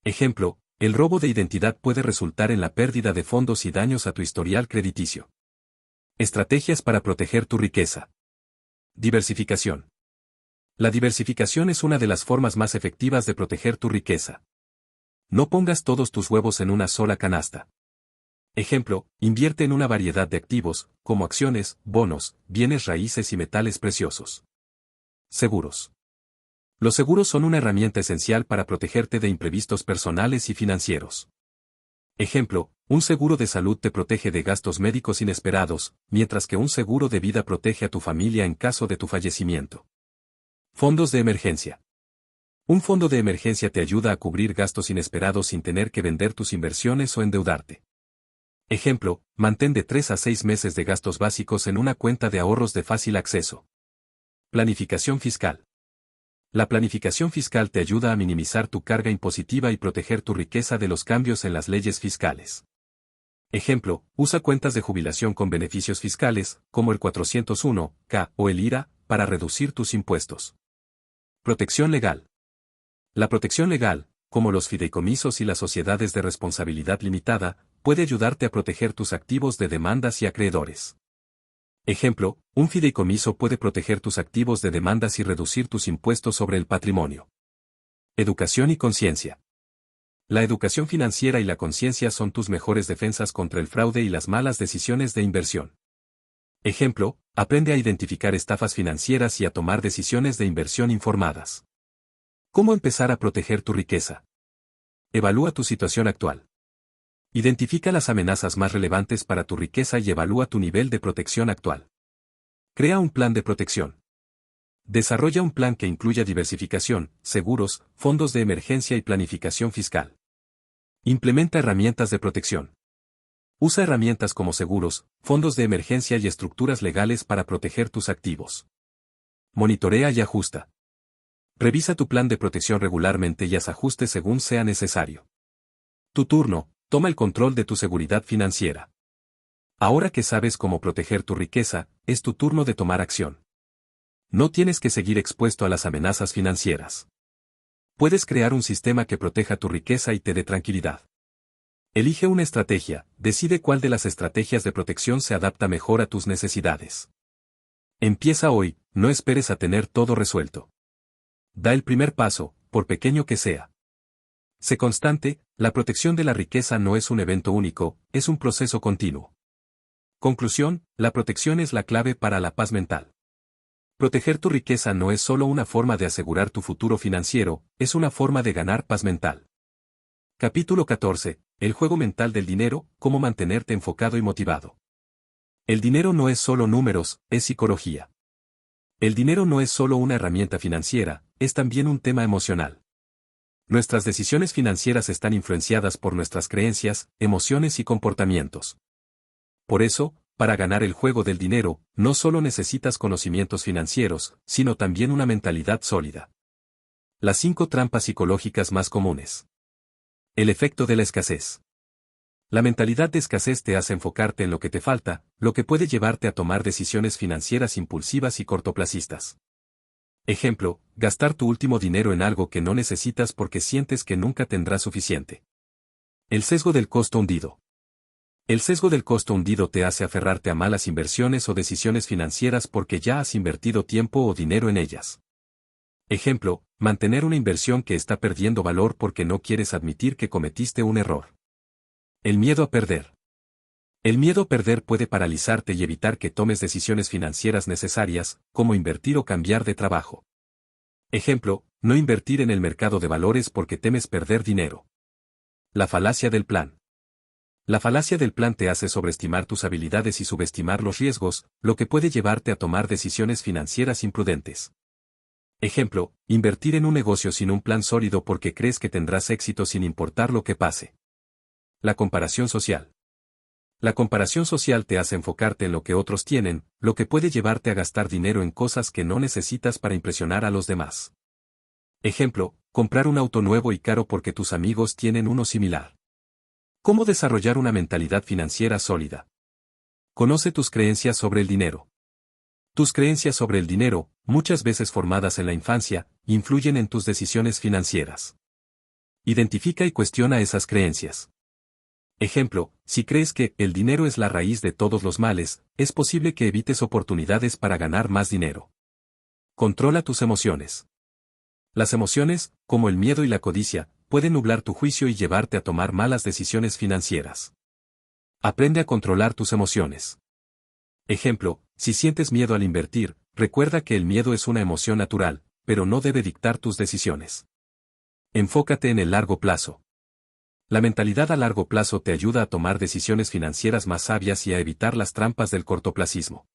Ejemplo, el robo de identidad puede resultar en la pérdida de fondos y daños a tu historial crediticio. Estrategias para proteger tu riqueza. Diversificación. La diversificación es una de las formas más efectivas de proteger tu riqueza. No pongas todos tus huevos en una sola canasta. Ejemplo, invierte en una variedad de activos, como acciones, bonos, bienes raíces y metales preciosos. Seguros. Los seguros son una herramienta esencial para protegerte de imprevistos personales y financieros. Ejemplo, un seguro de salud te protege de gastos médicos inesperados, mientras que un seguro de vida protege a tu familia en caso de tu fallecimiento. Fondos de emergencia. Un fondo de emergencia te ayuda a cubrir gastos inesperados sin tener que vender tus inversiones o endeudarte. Ejemplo, mantén de 3 a 6 meses de gastos básicos en una cuenta de ahorros de fácil acceso. Planificación fiscal. La planificación fiscal te ayuda a minimizar tu carga impositiva y proteger tu riqueza de los cambios en las leyes fiscales. Ejemplo, usa cuentas de jubilación con beneficios fiscales, como el 401(k) o el IRA, para reducir tus impuestos. Protección legal. La protección legal, como los fideicomisos y las sociedades de responsabilidad limitada, puede ayudarte a proteger tus activos de demandas y acreedores. Ejemplo, un fideicomiso puede proteger tus activos de demandas y reducir tus impuestos sobre el patrimonio. Educación y conciencia. La educación financiera y la conciencia son tus mejores defensas contra el fraude y las malas decisiones de inversión. Ejemplo, aprende a identificar estafas financieras y a tomar decisiones de inversión informadas. ¿Cómo empezar a proteger tu riqueza? Evalúa tu situación actual. Identifica las amenazas más relevantes para tu riqueza y evalúa tu nivel de protección actual. Crea un plan de protección. Desarrolla un plan que incluya diversificación, seguros, fondos de emergencia y planificación fiscal. Implementa herramientas de protección. Usa herramientas como seguros, fondos de emergencia y estructuras legales para proteger tus activos. Monitorea y ajusta. Revisa tu plan de protección regularmente y haz ajustes según sea necesario. Tu turno, toma el control de tu seguridad financiera. Ahora que sabes cómo proteger tu riqueza, es tu turno de tomar acción. No tienes que seguir expuesto a las amenazas financieras. Puedes crear un sistema que proteja tu riqueza y te dé tranquilidad. Elige una estrategia, decide cuál de las estrategias de protección se adapta mejor a tus necesidades. Empieza hoy, no esperes a tener todo resuelto. Da el primer paso, por pequeño que sea. Sé constante, la protección de la riqueza no es un evento único, es un proceso continuo. Conclusión, la protección es la clave para la paz mental. Proteger tu riqueza no es solo una forma de asegurar tu futuro financiero, es una forma de ganar paz mental. Capítulo 14. El juego mental del dinero, cómo mantenerte enfocado y motivado. El dinero no es solo números, es psicología. El dinero no es solo una herramienta financiera, es también un tema emocional. Nuestras decisiones financieras están influenciadas por nuestras creencias, emociones y comportamientos. Por eso, para ganar el juego del dinero, no solo necesitas conocimientos financieros, sino también una mentalidad sólida. Las 5 trampas psicológicas más comunes. El efecto de la escasez. La mentalidad de escasez te hace enfocarte en lo que te falta, lo que puede llevarte a tomar decisiones financieras impulsivas y cortoplacistas. Ejemplo, gastar tu último dinero en algo que no necesitas porque sientes que nunca tendrás suficiente. El sesgo del costo hundido. El sesgo del costo hundido te hace aferrarte a malas inversiones o decisiones financieras porque ya has invertido tiempo o dinero en ellas. Ejemplo, mantener una inversión que está perdiendo valor porque no quieres admitir que cometiste un error. El miedo a perder. El miedo a perder puede paralizarte y evitar que tomes decisiones financieras necesarias, como invertir o cambiar de trabajo. Ejemplo, no invertir en el mercado de valores porque temes perder dinero. La falacia del plan. La falacia del plan te hace sobreestimar tus habilidades y subestimar los riesgos, lo que puede llevarte a tomar decisiones financieras imprudentes. Ejemplo, invertir en un negocio sin un plan sólido porque crees que tendrás éxito sin importar lo que pase. La comparación social. La comparación social te hace enfocarte en lo que otros tienen, lo que puede llevarte a gastar dinero en cosas que no necesitas para impresionar a los demás. Ejemplo, comprar un auto nuevo y caro porque tus amigos tienen uno similar. ¿Cómo desarrollar una mentalidad financiera sólida? Conoce tus creencias sobre el dinero. Tus creencias sobre el dinero, muchas veces formadas en la infancia, influyen en tus decisiones financieras. Identifica y cuestiona esas creencias. Ejemplo, si crees que el dinero es la raíz de todos los males, es posible que evites oportunidades para ganar más dinero. Controla tus emociones. Las emociones, como el miedo y la codicia, pueden nublar tu juicio y llevarte a tomar malas decisiones financieras. Aprende a controlar tus emociones. Ejemplo, si sientes miedo al invertir, recuerda que el miedo es una emoción natural, pero no debe dictar tus decisiones. Enfócate en el largo plazo. La mentalidad a largo plazo te ayuda a tomar decisiones financieras más sabias y a evitar las trampas del cortoplacismo.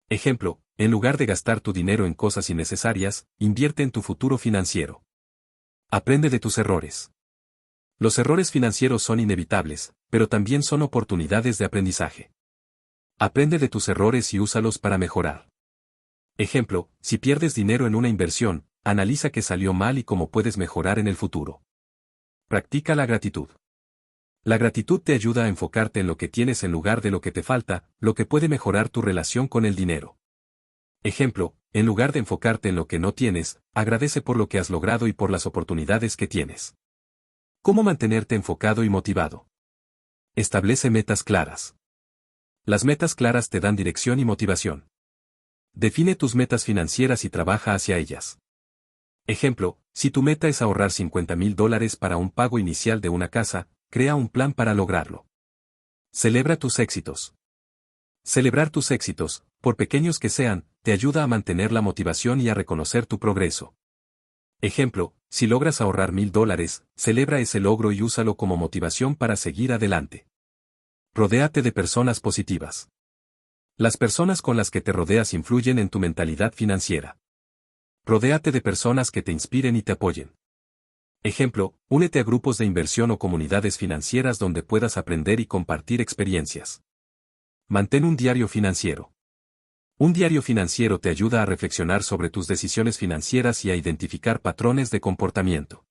Ejemplo, en lugar de gastar tu dinero en cosas innecesarias, invierte en tu futuro financiero. Aprende de tus errores. Los errores financieros son inevitables, pero también son oportunidades de aprendizaje. Aprende de tus errores y úsalos para mejorar. Ejemplo, si pierdes dinero en una inversión, analiza qué salió mal y cómo puedes mejorar en el futuro. Practica la gratitud. La gratitud te ayuda a enfocarte en lo que tienes en lugar de lo que te falta, lo que puede mejorar tu relación con el dinero. Ejemplo, en lugar de enfocarte en lo que no tienes, agradece por lo que has logrado y por las oportunidades que tienes. ¿Cómo mantenerte enfocado y motivado? Establece metas claras. Las metas claras te dan dirección y motivación. Define tus metas financieras y trabaja hacia ellas. Ejemplo, si tu meta es ahorrar $50,000 para un pago inicial de una casa, crea un plan para lograrlo. Celebra tus éxitos. Celebrar tus éxitos, por pequeños que sean, te ayuda a mantener la motivación y a reconocer tu progreso. Ejemplo, si logras ahorrar $1,000, celebra ese logro y úsalo como motivación para seguir adelante. Rodéate de personas positivas. Las personas con las que te rodeas influyen en tu mentalidad financiera. Rodéate de personas que te inspiren y te apoyen. Ejemplo, únete a grupos de inversión o comunidades financieras donde puedas aprender y compartir experiencias. Mantén un diario financiero. Un diario financiero te ayuda a reflexionar sobre tus decisiones financieras y a identificar patrones de comportamiento.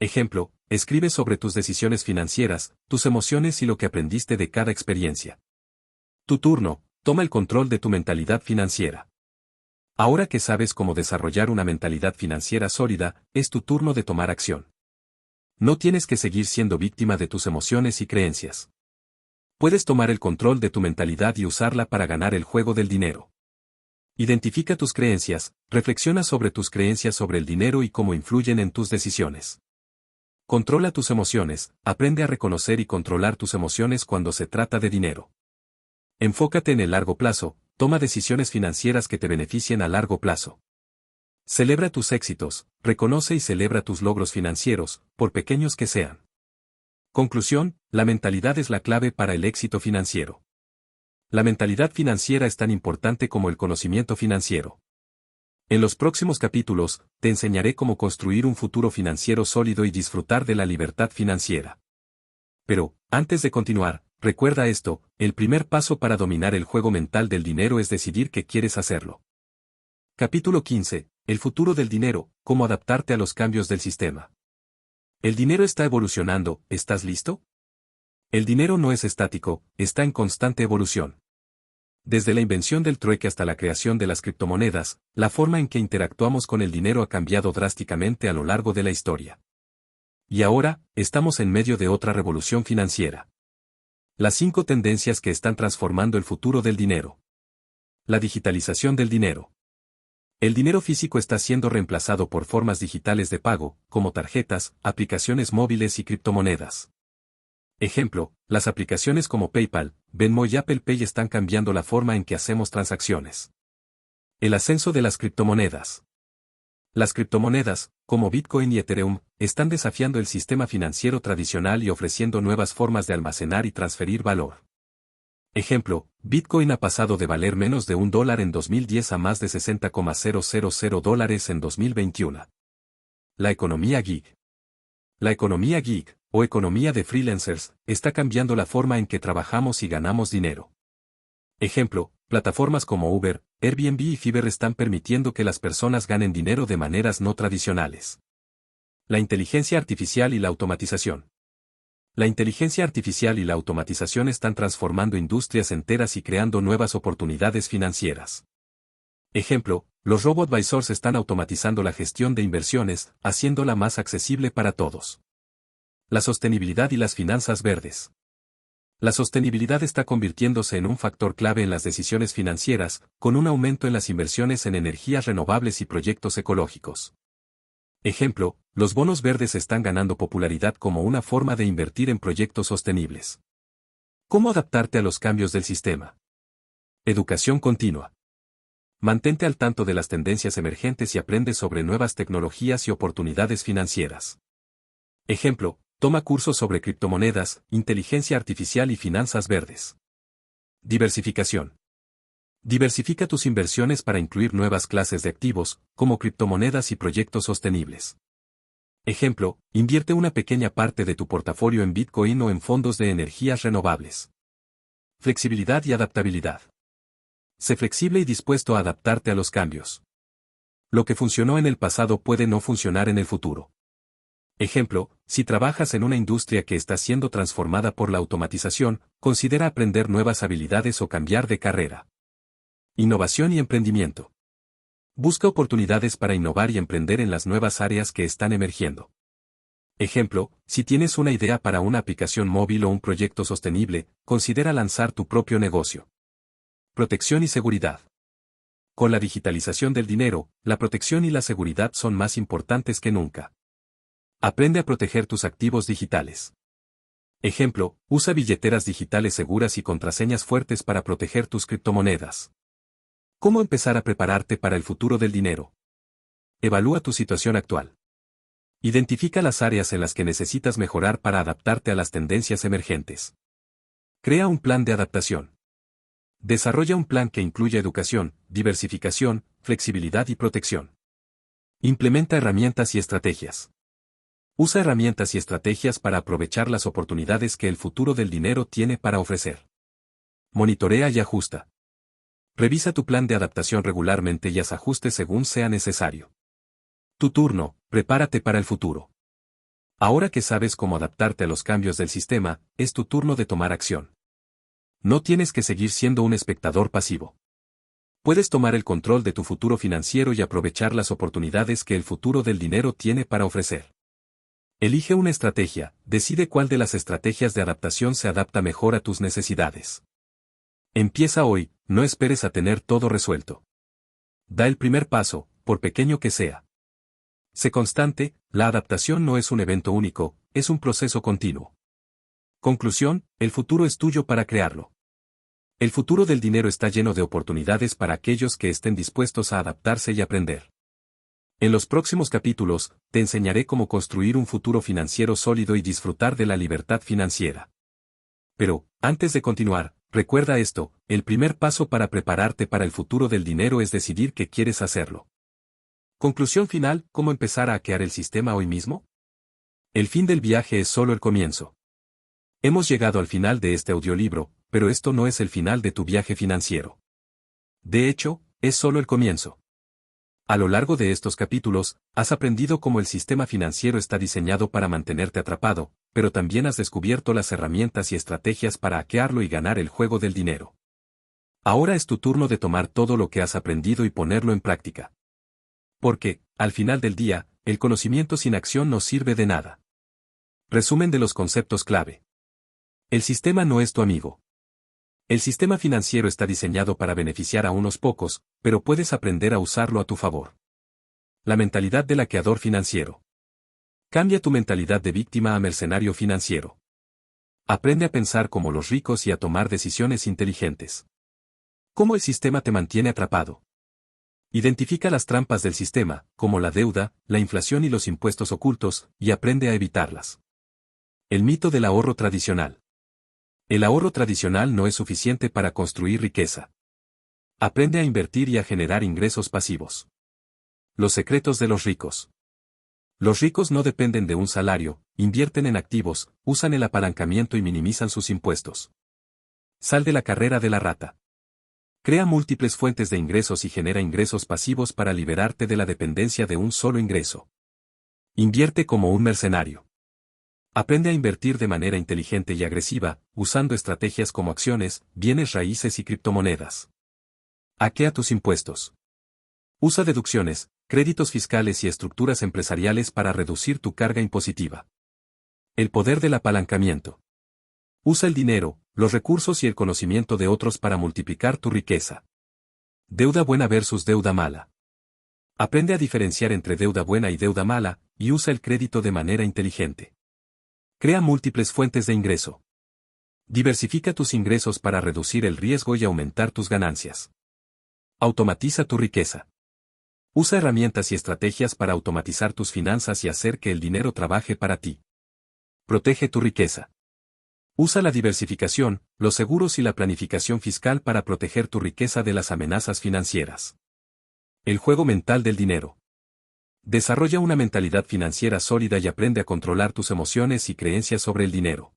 Ejemplo, escribe sobre tus decisiones financieras, tus emociones y lo que aprendiste de cada experiencia. Tu turno, toma el control de tu mentalidad financiera. Ahora que sabes cómo desarrollar una mentalidad financiera sólida, es tu turno de tomar acción. No tienes que seguir siendo víctima de tus emociones y creencias. Puedes tomar el control de tu mentalidad y usarla para ganar el juego del dinero. Identifica tus creencias, reflexiona sobre tus creencias sobre el dinero y cómo influyen en tus decisiones. Controla tus emociones, aprende a reconocer y controlar tus emociones cuando se trata de dinero. Enfócate en el largo plazo, toma decisiones financieras que te beneficien a largo plazo. Celebra tus éxitos, reconoce y celebra tus logros financieros, por pequeños que sean. Conclusión, la mentalidad es la clave para el éxito financiero. La mentalidad financiera es tan importante como el conocimiento financiero. En los próximos capítulos, te enseñaré cómo construir un futuro financiero sólido y disfrutar de la libertad financiera. Pero, antes de continuar, recuerda esto, el primer paso para dominar el juego mental del dinero es decidir que quieres hacerlo. Capítulo 15. El futuro del dinero, cómo adaptarte a los cambios del sistema. El dinero está evolucionando, ¿estás listo? El dinero no es estático, está en constante evolución. Desde la invención del trueque hasta la creación de las criptomonedas, la forma en que interactuamos con el dinero ha cambiado drásticamente a lo largo de la historia. Y ahora, estamos en medio de otra revolución financiera. Las 5 tendencias que están transformando el futuro del dinero. La digitalización del dinero. El dinero físico está siendo reemplazado por formas digitales de pago, como tarjetas, aplicaciones móviles y criptomonedas. Ejemplo, las aplicaciones como PayPal, Venmo y Apple Pay están cambiando la forma en que hacemos transacciones. El ascenso de las criptomonedas. Las criptomonedas, como Bitcoin y Ethereum, están desafiando el sistema financiero tradicional y ofreciendo nuevas formas de almacenar y transferir valor. Ejemplo, Bitcoin ha pasado de valer menos de $1 en 2010 a más de $60,000 en 2021. La economía geek. La economía geek, o economía de freelancers, está cambiando la forma en que trabajamos y ganamos dinero. Ejemplo, plataformas como Uber, Airbnb y Fiverr están permitiendo que las personas ganen dinero de maneras no tradicionales. La inteligencia artificial y la automatización. La inteligencia artificial y la automatización están transformando industrias enteras y creando nuevas oportunidades financieras. Ejemplo, los robo-advisors están automatizando la gestión de inversiones, haciéndola más accesible para todos. La sostenibilidad y las finanzas verdes. La sostenibilidad está convirtiéndose en un factor clave en las decisiones financieras, con un aumento en las inversiones en energías renovables y proyectos ecológicos. Ejemplo, los bonos verdes están ganando popularidad como una forma de invertir en proyectos sostenibles. ¿Cómo adaptarte a los cambios del sistema? Educación continua. Mantente al tanto de las tendencias emergentes y aprende sobre nuevas tecnologías y oportunidades financieras. Ejemplo, toma cursos sobre criptomonedas, inteligencia artificial y finanzas verdes. Diversificación. Diversifica tus inversiones para incluir nuevas clases de activos, como criptomonedas y proyectos sostenibles. Ejemplo, invierte una pequeña parte de tu portafolio en Bitcoin o en fondos de energías renovables. Flexibilidad y adaptabilidad. Sé flexible y dispuesto a adaptarte a los cambios. Lo que funcionó en el pasado puede no funcionar en el futuro. Ejemplo, si trabajas en una industria que está siendo transformada por la automatización, considera aprender nuevas habilidades o cambiar de carrera. Innovación y emprendimiento. Busca oportunidades para innovar y emprender en las nuevas áreas que están emergiendo. Ejemplo, si tienes una idea para una aplicación móvil o un proyecto sostenible, considera lanzar tu propio negocio. Protección y seguridad. Con la digitalización del dinero, la protección y la seguridad son más importantes que nunca. Aprende a proteger tus activos digitales. Ejemplo, usa billeteras digitales seguras y contraseñas fuertes para proteger tus criptomonedas. ¿Cómo empezar a prepararte para el futuro del dinero? Evalúa tu situación actual. Identifica las áreas en las que necesitas mejorar para adaptarte a las tendencias emergentes. Crea un plan de adaptación. Desarrolla un plan que incluya educación, diversificación, flexibilidad y protección. Implementa herramientas y estrategias. Usa herramientas y estrategias para aprovechar las oportunidades que el futuro del dinero tiene para ofrecer. Monitorea y ajusta. Revisa tu plan de adaptación regularmente y haz ajustes según sea necesario. Tu turno, prepárate para el futuro. Ahora que sabes cómo adaptarte a los cambios del sistema, es tu turno de tomar acción. No tienes que seguir siendo un espectador pasivo. Puedes tomar el control de tu futuro financiero y aprovechar las oportunidades que el futuro del dinero tiene para ofrecer. Elige una estrategia, decide cuál de las estrategias de adaptación se adapta mejor a tus necesidades. Empieza hoy, no esperes a tener todo resuelto. Da el primer paso, por pequeño que sea. Sé constante, la adaptación no es un evento único, es un proceso continuo. Conclusión, el futuro es tuyo para crearlo. El futuro del dinero está lleno de oportunidades para aquellos que estén dispuestos a adaptarse y aprender. En los próximos capítulos, te enseñaré cómo construir un futuro financiero sólido y disfrutar de la libertad financiera. Pero, antes de continuar, recuerda esto, el primer paso para prepararte para el futuro del dinero es decidir que quieres hacerlo. Conclusión final, ¿cómo empezar a hackear el sistema hoy mismo? El fin del viaje es solo el comienzo. Hemos llegado al final de este audiolibro, pero esto no es el final de tu viaje financiero. De hecho, es solo el comienzo. A lo largo de estos capítulos, has aprendido cómo el sistema financiero está diseñado para mantenerte atrapado, pero también has descubierto las herramientas y estrategias para hackearlo y ganar el juego del dinero. Ahora es tu turno de tomar todo lo que has aprendido y ponerlo en práctica. Porque, al final del día, el conocimiento sin acción no sirve de nada. Resumen de los conceptos clave. El sistema no es tu amigo. El sistema financiero está diseñado para beneficiar a unos pocos, pero puedes aprender a usarlo a tu favor. La mentalidad del hackeador financiero. Cambia tu mentalidad de víctima a mercenario financiero. Aprende a pensar como los ricos y a tomar decisiones inteligentes. ¿Cómo el sistema te mantiene atrapado? Identifica las trampas del sistema, como la deuda, la inflación y los impuestos ocultos, y aprende a evitarlas. El mito del ahorro tradicional. El ahorro tradicional no es suficiente para construir riqueza. Aprende a invertir y a generar ingresos pasivos. Los secretos de los ricos. Los ricos no dependen de un salario, invierten en activos, usan el apalancamiento y minimizan sus impuestos. Sal de la carrera de la rata. Crea múltiples fuentes de ingresos y genera ingresos pasivos para liberarte de la dependencia de un solo ingreso. Invierte como un mercenario. Aprende a invertir de manera inteligente y agresiva, usando estrategias como acciones, bienes raíces y criptomonedas. Hackea tus impuestos. Usa deducciones, créditos fiscales y estructuras empresariales para reducir tu carga impositiva. El poder del apalancamiento. Usa el dinero, los recursos y el conocimiento de otros para multiplicar tu riqueza. Deuda buena versus deuda mala. Aprende a diferenciar entre deuda buena y deuda mala, y usa el crédito de manera inteligente. Crea múltiples fuentes de ingreso. Diversifica tus ingresos para reducir el riesgo y aumentar tus ganancias. Automatiza tu riqueza. Usa herramientas y estrategias para automatizar tus finanzas y hacer que el dinero trabaje para ti. Protege tu riqueza. Usa la diversificación, los seguros y la planificación fiscal para proteger tu riqueza de las amenazas financieras. El juego mental del dinero. Desarrolla una mentalidad financiera sólida y aprende a controlar tus emociones y creencias sobre el dinero.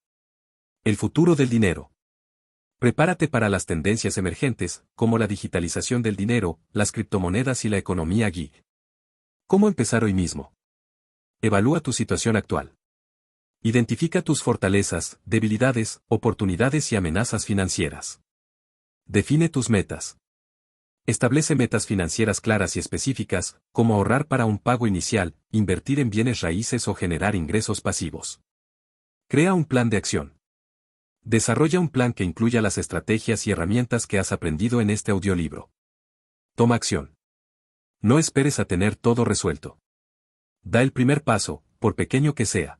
El futuro del dinero. Prepárate para las tendencias emergentes, como la digitalización del dinero, las criptomonedas y la economía geek. ¿Cómo empezar hoy mismo? Evalúa tu situación actual. Identifica tus fortalezas, debilidades, oportunidades y amenazas financieras. Define tus metas. Establece metas financieras claras y específicas, como ahorrar para un pago inicial, invertir en bienes raíces o generar ingresos pasivos. Crea un plan de acción. Desarrolla un plan que incluya las estrategias y herramientas que has aprendido en este audiolibro. Toma acción. No esperes a tener todo resuelto. Da el primer paso, por pequeño que sea.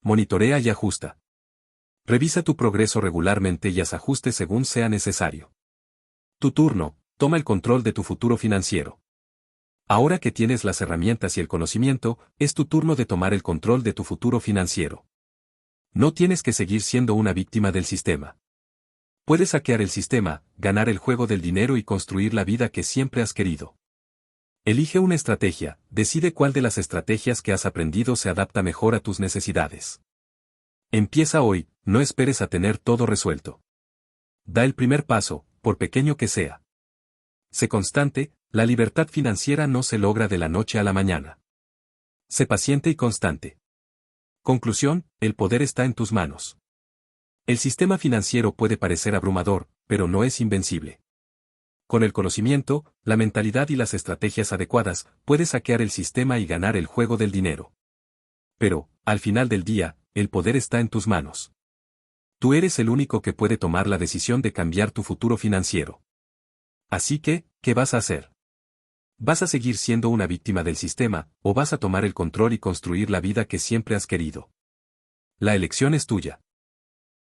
Monitorea y ajusta. Revisa tu progreso regularmente y haz ajustes según sea necesario. Tu turno, toma el control de tu futuro financiero. Ahora que tienes las herramientas y el conocimiento, es tu turno de tomar el control de tu futuro financiero. No tienes que seguir siendo una víctima del sistema. Puedes hackear el sistema, ganar el juego del dinero y construir la vida que siempre has querido. Elige una estrategia, decide cuál de las estrategias que has aprendido se adapta mejor a tus necesidades. Empieza hoy, no esperes a tener todo resuelto. Da el primer paso, por pequeño que sea. Sé constante, la libertad financiera no se logra de la noche a la mañana. Sé paciente y constante. Conclusión, el poder está en tus manos. El sistema financiero puede parecer abrumador, pero no es invencible. Con el conocimiento, la mentalidad y las estrategias adecuadas, puedes hackear el sistema y ganar el juego del dinero. Pero, al final del día, el poder está en tus manos. Tú eres el único que puede tomar la decisión de cambiar tu futuro financiero. Así que, ¿qué vas a hacer? ¿Vas a seguir siendo una víctima del sistema, o vas a tomar el control y construir la vida que siempre has querido? La elección es tuya.